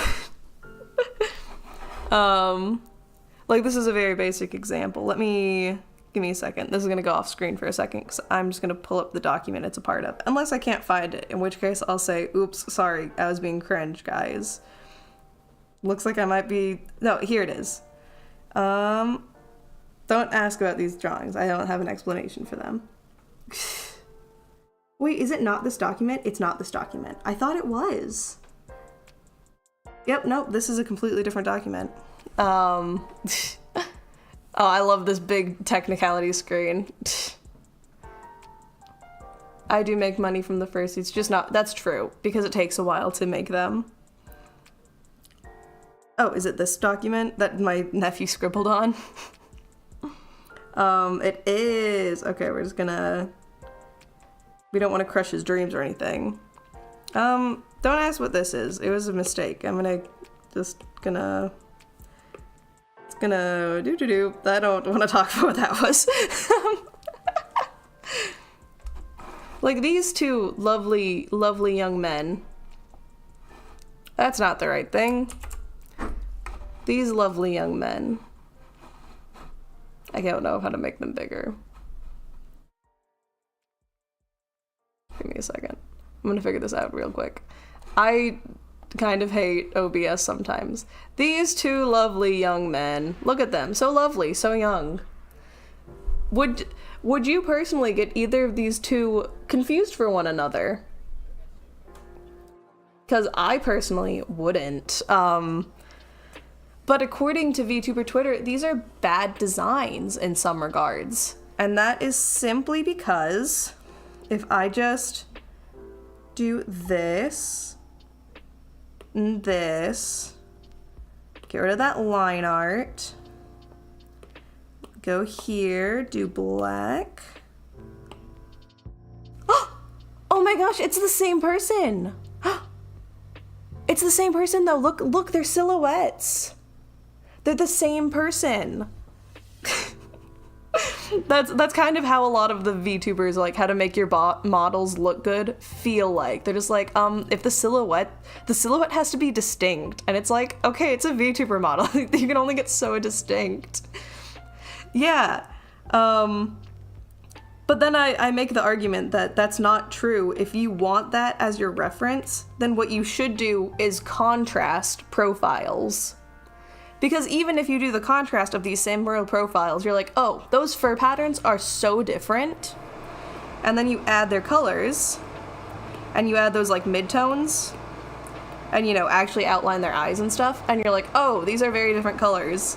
S1: Like, this is a very basic example. Let me Give me a second. This is going to go off screen for a second because I'm just going to pull up the document it's a part of. Unless I can't find it, in which case I'll say, oops, sorry, I was being cringe, guys. Looks like I might be... No, here it is. Don't ask about these drawings. I don't have an explanation for them. Wait, is it not this document? It's not this document. I thought it was. Yep, nope, this is a completely different document. Oh, I love this big technicality screen. I do make money from the first. It's just not... That's true, because it takes a while to make them. Oh, is it this document that my nephew scribbled on? It is. Okay, we're just gonna... We don't want to crush his dreams or anything. Don't ask what this is. It was a mistake. I'm gonna... I don't want to talk about what that was. Like, these two lovely, lovely young men. That's not the right thing. These lovely young men. I don't know how to make them bigger. Give me a second. I'm gonna figure this out real quick. I kind of hate OBS sometimes. These two lovely young men. Look at them. So lovely, so young. Would you personally get either of these two confused for one another? Because I personally wouldn't. But according to VTuber Twitter, these are bad designs in some regards. And that is simply because if I just do this, and this, get rid of that line art, go here, do black. Oh my gosh, it's the same person. It's the same person though. Look, they're silhouettes. They're the same person. That's kind of how a lot of the VTubers, like, how to make your models look good, feel like. They're just like, if the silhouette has to be distinct. And it's like, okay, it's a VTuber model. You can only get so distinct. Yeah. But then I make the argument that that's not true. If you want that as your reference, then what you should do is contrast profiles. Because even if you do the contrast of these similar profiles, you're like, oh, those fur patterns are so different. And then you add their colors, and you add those, like, midtones, and, you know, actually outline their eyes and stuff, and you're like, oh, these are very different colors.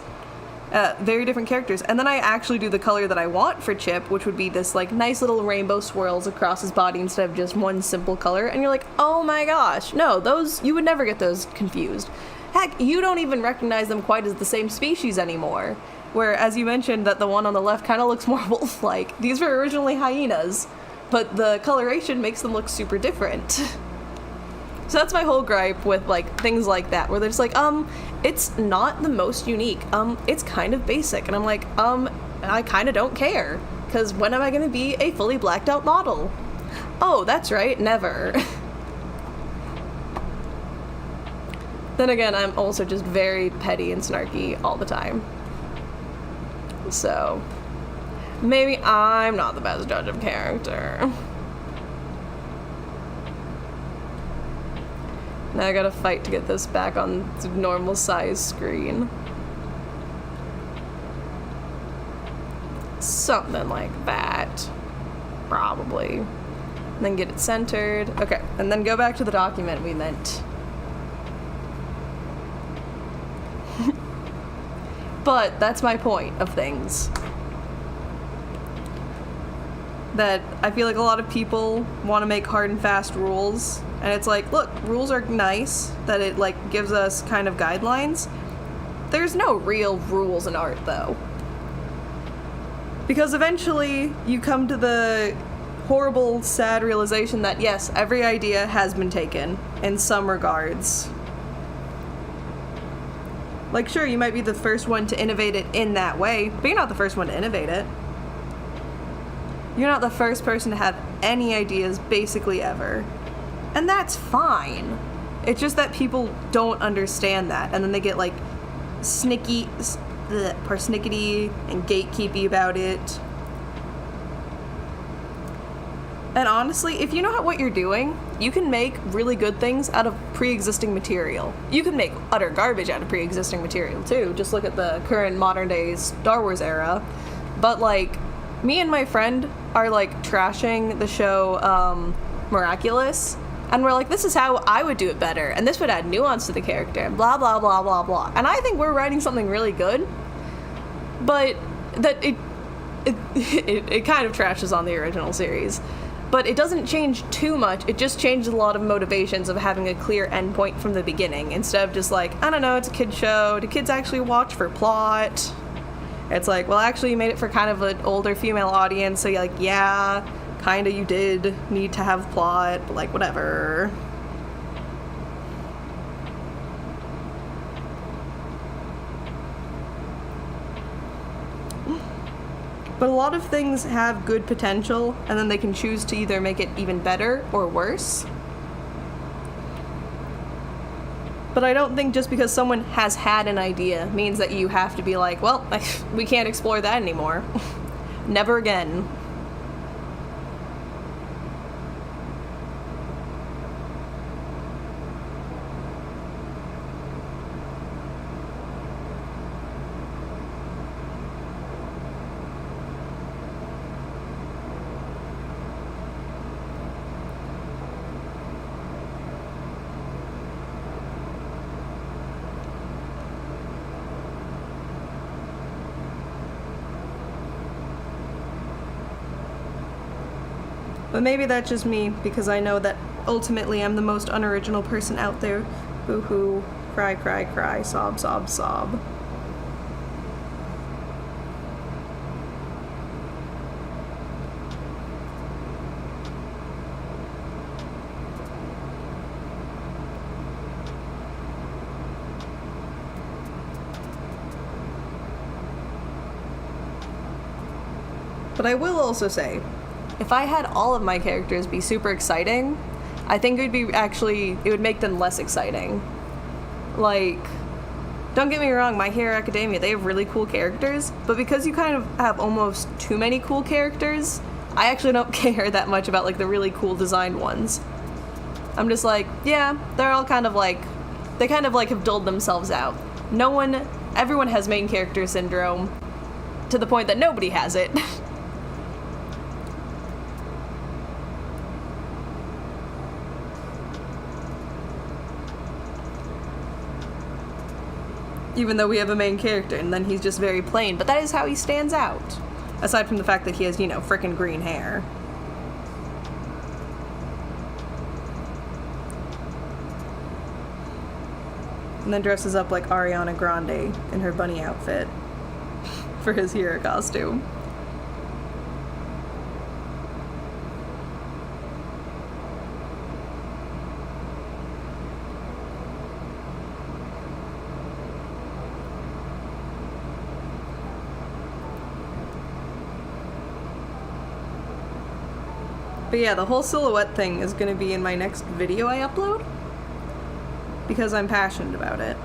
S1: Very different characters. And then I actually do the color that I want for Chip, which would be this, like, nice little rainbow swirls across his body instead of just one simple color, and you're like, oh my gosh, no, you would never get those confused. Heck, you don't even recognize them quite as the same species anymore. Where, as you mentioned, that the one on the left kind of looks more wolf-like. These were originally hyenas, but the coloration makes them look super different. So that's my whole gripe with, like, things like that, where they're just like, it's not the most unique. It's kind of basic. And I'm like, I kind of don't care. Because when am I going to be a fully blacked out model? Oh, that's right, never. Then again, I'm also just very petty and snarky all the time. So, maybe I'm not the best judge of character. Now I gotta fight to get this back on the normal size screen. Something like that. Probably. And then get it centered. Okay, and then go back to the document we meant. But that's my point of things. That I feel like a lot of people want to make hard and fast rules, and it's like, look, rules are nice, that it, like, gives us kind of guidelines. There's no real rules in art, though. Because eventually you come to the horrible, sad realization that, yes, every idea has been taken, in some regards. Like, sure, you might be the first one to innovate it in that way, but you're not the first one to innovate it. You're not the first person to have any ideas, basically, ever. And that's fine. It's just that people don't understand that, and then they get, like, persnickety and gatekeepy about it. And honestly, if you know what you're doing, you can make really good things out of pre-existing material. You can make utter garbage out of pre-existing material too. Just look at the current modern day Star Wars era. But like, me and my friend are like trashing the show Miraculous, and we're like, this is how I would do it better, and this would add nuance to the character, and blah blah blah blah blah. And I think we're writing something really good, but that it kind of trashes on the original series. But it doesn't change too much. It just changes a lot of motivations of having a clear endpoint from the beginning, instead of just like, I don't know, it's a kid's show. Do kids actually watch for plot? It's like, well, actually, you made it for kind of an older female audience, so you're like, yeah, kinda you did need to have plot, but like, whatever. But a lot of things have good potential, and then they can choose to either make it even better or worse. But I don't think just because someone has had an idea means that you have to be like, well, we can't explore that anymore. Never again. But maybe that's just me, because I know that ultimately I'm the most unoriginal person out there. Boo-hoo, cry, cry, cry, sob, sob, sob. But I will also say, if I had all of my characters be super exciting, I think it would make them less exciting. Like, don't get me wrong, My Hero Academia, they have really cool characters, but because you kind of have almost too many cool characters, I actually don't care that much about like the really cool designed ones. I'm just like, yeah, they're all kind of like, they kind of like have dulled themselves out. Everyone has main character syndrome, to the point that nobody has it. Even though we have a main character, and then he's just very plain. But that is how he stands out. Aside from the fact that he has, frickin' green hair. And then dresses up like Ariana Grande in her bunny outfit for his hero costume. But yeah, the whole silhouette thing is going to be in my next video I upload, because I'm passionate about it.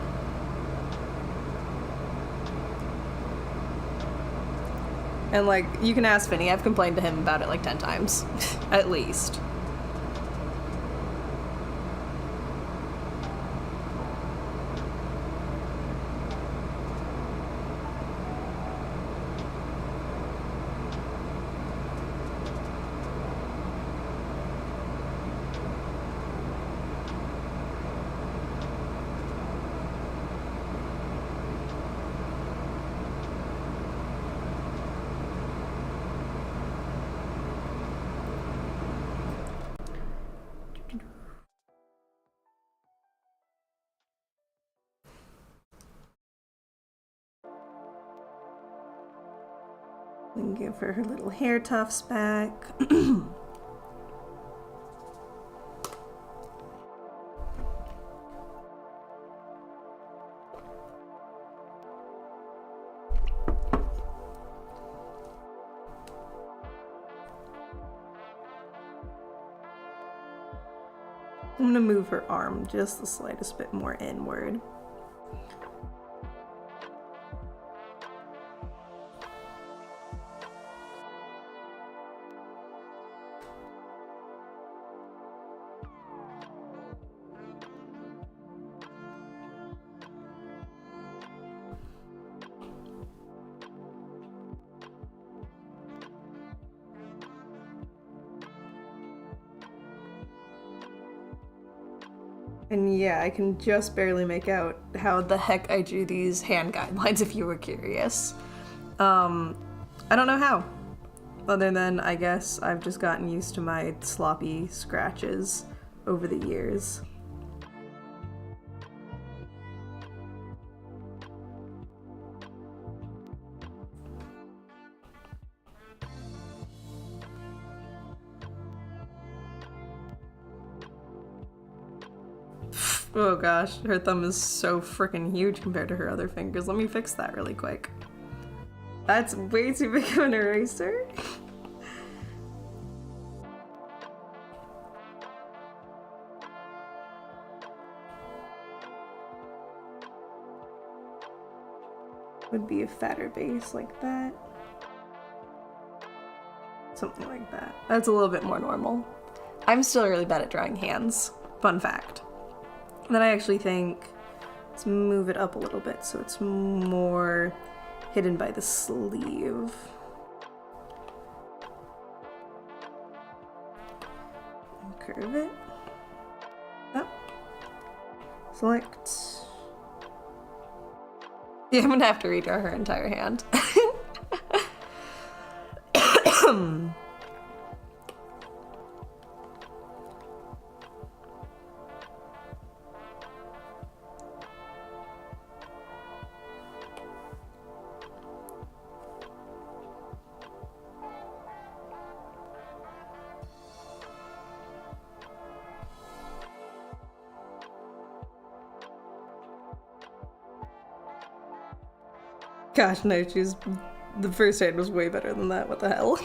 S1: And like, you can ask Finny, I've complained to him about it like 10 times, at least. We can give her little hair tufts back. I'm gonna move her arm just the slightest bit more inward. And yeah, I can just barely make out how the heck I drew these hand guidelines if you were curious. I don't know how. Other than, I guess, I've just gotten used to my sloppy scratches over the years. Oh gosh, her thumb is so freaking huge compared to her other fingers. Let me fix that really quick. That's way too big of an eraser. Would be a fatter base like that. Something like that. That's a little bit more normal. I'm still really bad at drawing hands. Fun fact. And then I actually think, let's move it up a little bit so it's more hidden by the sleeve. Curve it. Up. Select. Yeah, I'm gonna have to redraw her entire hand. Gosh, no, the first hand was way better than that, what the hell?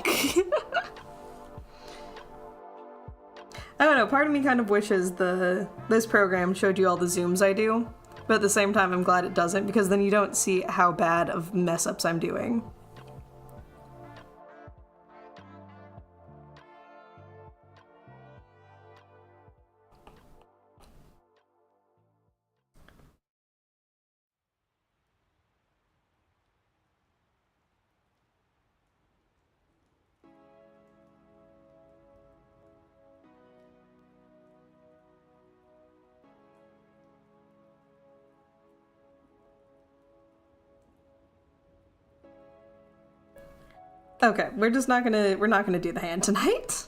S1: I don't know, part of me kind of wishes this program showed you all the zooms I do, but at the same time I'm glad it doesn't, because then you don't see how bad of mess-ups I'm doing. Okay, we're not gonna do the hand tonight.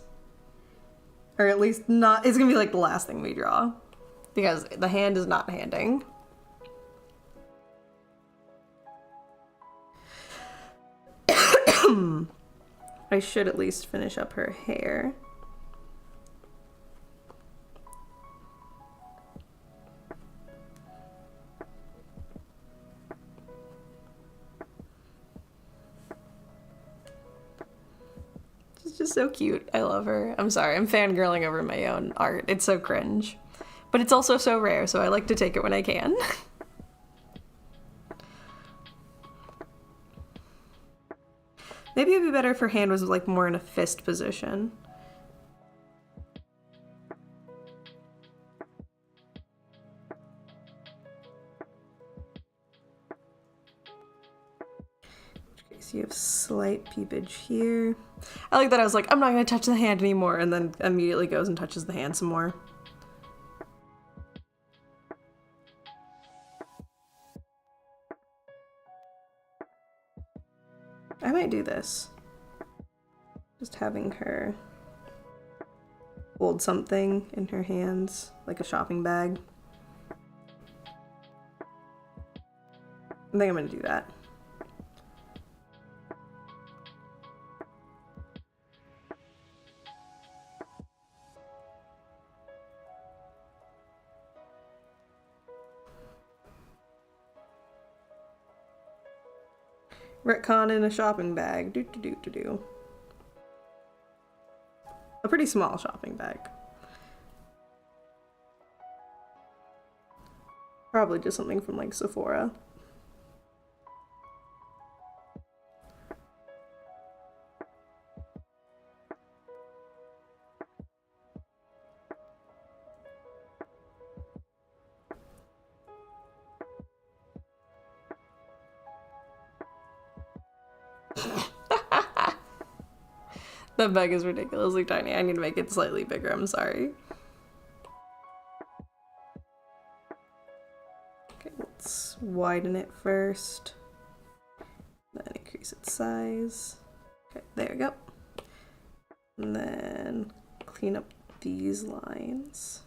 S1: Or at least not, it's gonna be like the last thing we draw. Because the hand is not handing. I should at least finish up her hair. She's just so cute. I love her. I'm sorry, I'm fangirling over my own art. It's so cringe. But it's also so rare, so I like to take it when I can. Maybe it'd be better if her hand was like more in a fist position. Okay, so you have slight peepage here. I like that I was like, I'm not gonna touch the hand anymore, and then immediately goes and touches the hand some more. I might do this. Just having her hold something in her hands, like a shopping bag. I think I'm gonna do that. Retcon in a shopping bag. Do. A pretty small shopping bag. Probably just something from like Sephora. That bag is ridiculously tiny. I need to make it slightly bigger, I'm sorry. widen it first, then increase its size. Okay, there we go. And then clean up these lines.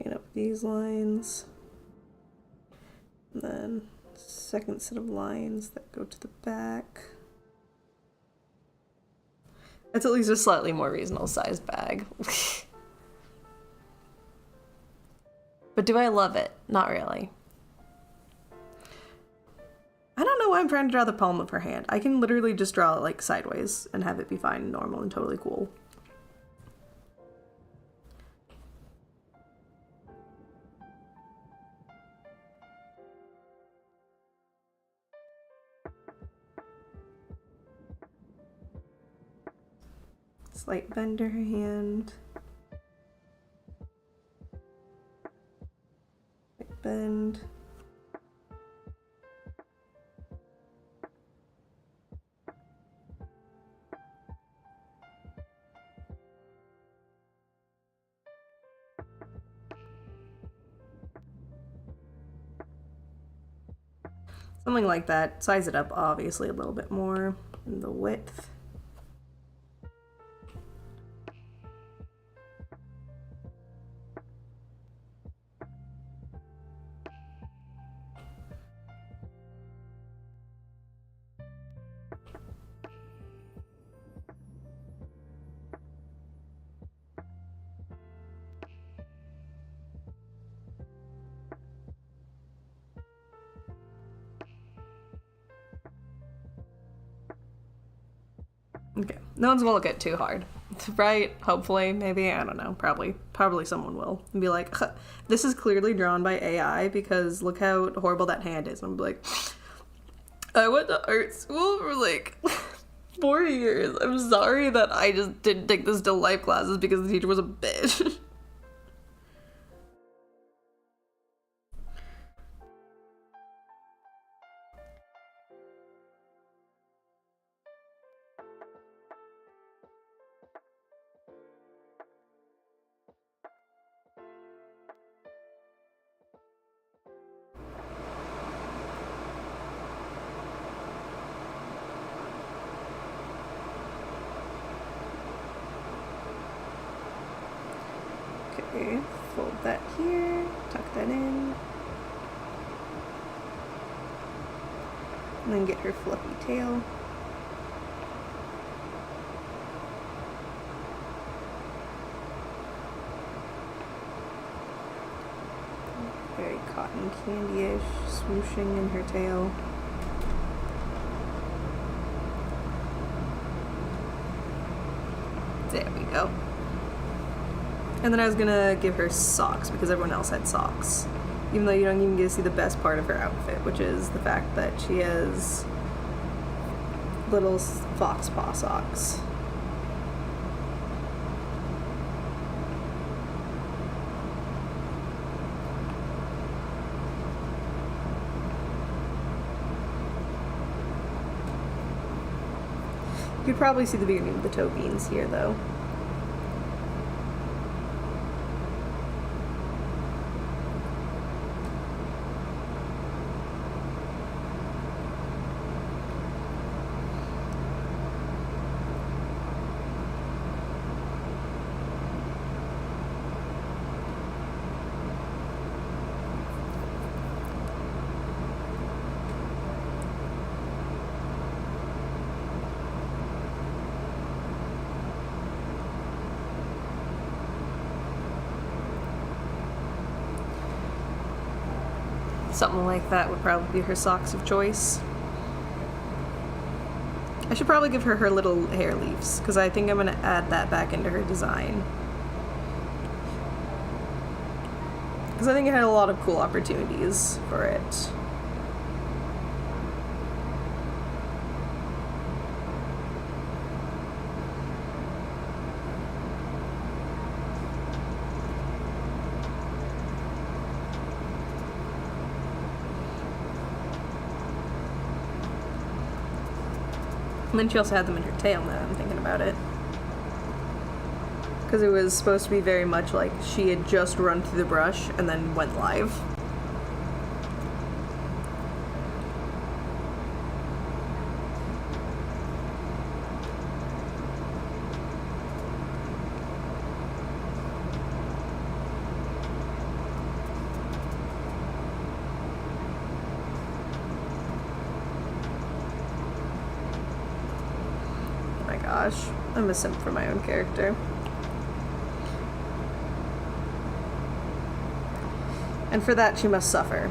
S1: Clean up these lines. And then second set of lines that go to the back. It's at least a slightly more reasonable sized bag. But do I love it? Not really. I don't know why I'm trying to draw the palm of her hand. I can literally just draw it like sideways and have it be fine and normal and totally cool. Slight bend to her hand. Slight bend. Something like that. Size it up, obviously, a little bit more in the width. Okay, no one's gonna look at it too hard, right? Hopefully, maybe, I don't know, probably someone will and be like, this is clearly drawn by AI because look how horrible that hand is. And I'm like, I went to art school for like 4 years. I'm sorry that I just didn't take the still life classes because the teacher was a bitch. Okay, fold that here, tuck that in, and then get her fluffy tail. Very cotton candy-ish, swooshing in her tail. There we go. And then I was gonna give her socks because everyone else had socks. Even though you don't even get to see the best part of her outfit, which is the fact that she has little fox paw socks. You could probably see the beginning of the toe beans here though. Something like that would probably be her socks of choice. I should probably give her her little hair leaves, because I think I'm going to add that back into her design. Because I think it had a lot of cool opportunities for it. And then she also had them in her tail now I'm thinking about it. Because it was supposed to be very much like she had just run through the brush and then went live. Gosh, I'm a simp for my own character. And for that, she must suffer.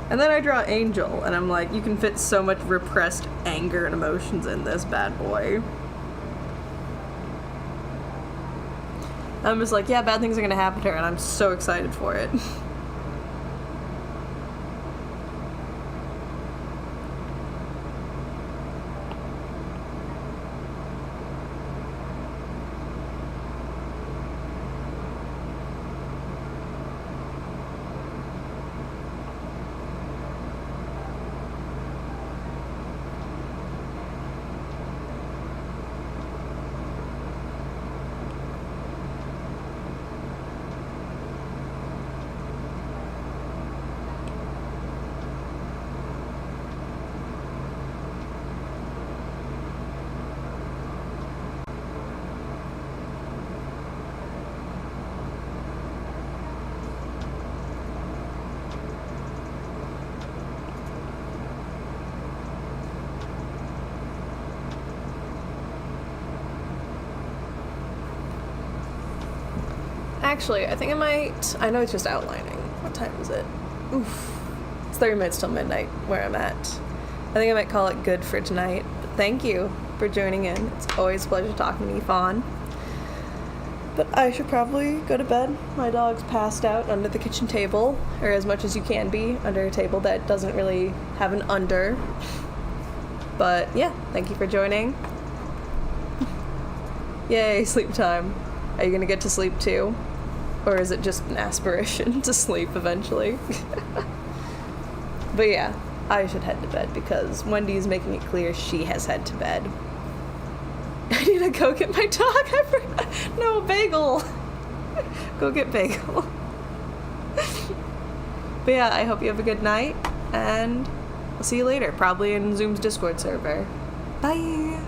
S1: And then I draw Angel, and I'm like, you can fit so much repressed anger and emotions in this bad boy. I'm just like, yeah, bad things are gonna happen to her, and I'm so excited for it. Actually, I think I might... I know it's just outlining. What time is it? Oof. It's 30 minutes till midnight where I'm at. I think I might call it good for tonight. But thank you for joining in. It's always a pleasure talking to you, Fawn. But I should probably go to bed. My dog's passed out under the kitchen table, or as much as you can be under a table that doesn't really have an under. But yeah, thank you for joining. Yay, sleep time. Are you gonna get to sleep too? Or is it just an aspiration to sleep eventually? But yeah, I should head to bed because Wendy's making it clear she has head to bed. I need to go get my dog. I forgot. No, Bagel. Go get Bagel. But yeah, I hope you have a good night, and I'll see you later, probably in Zoom's Discord server. Bye!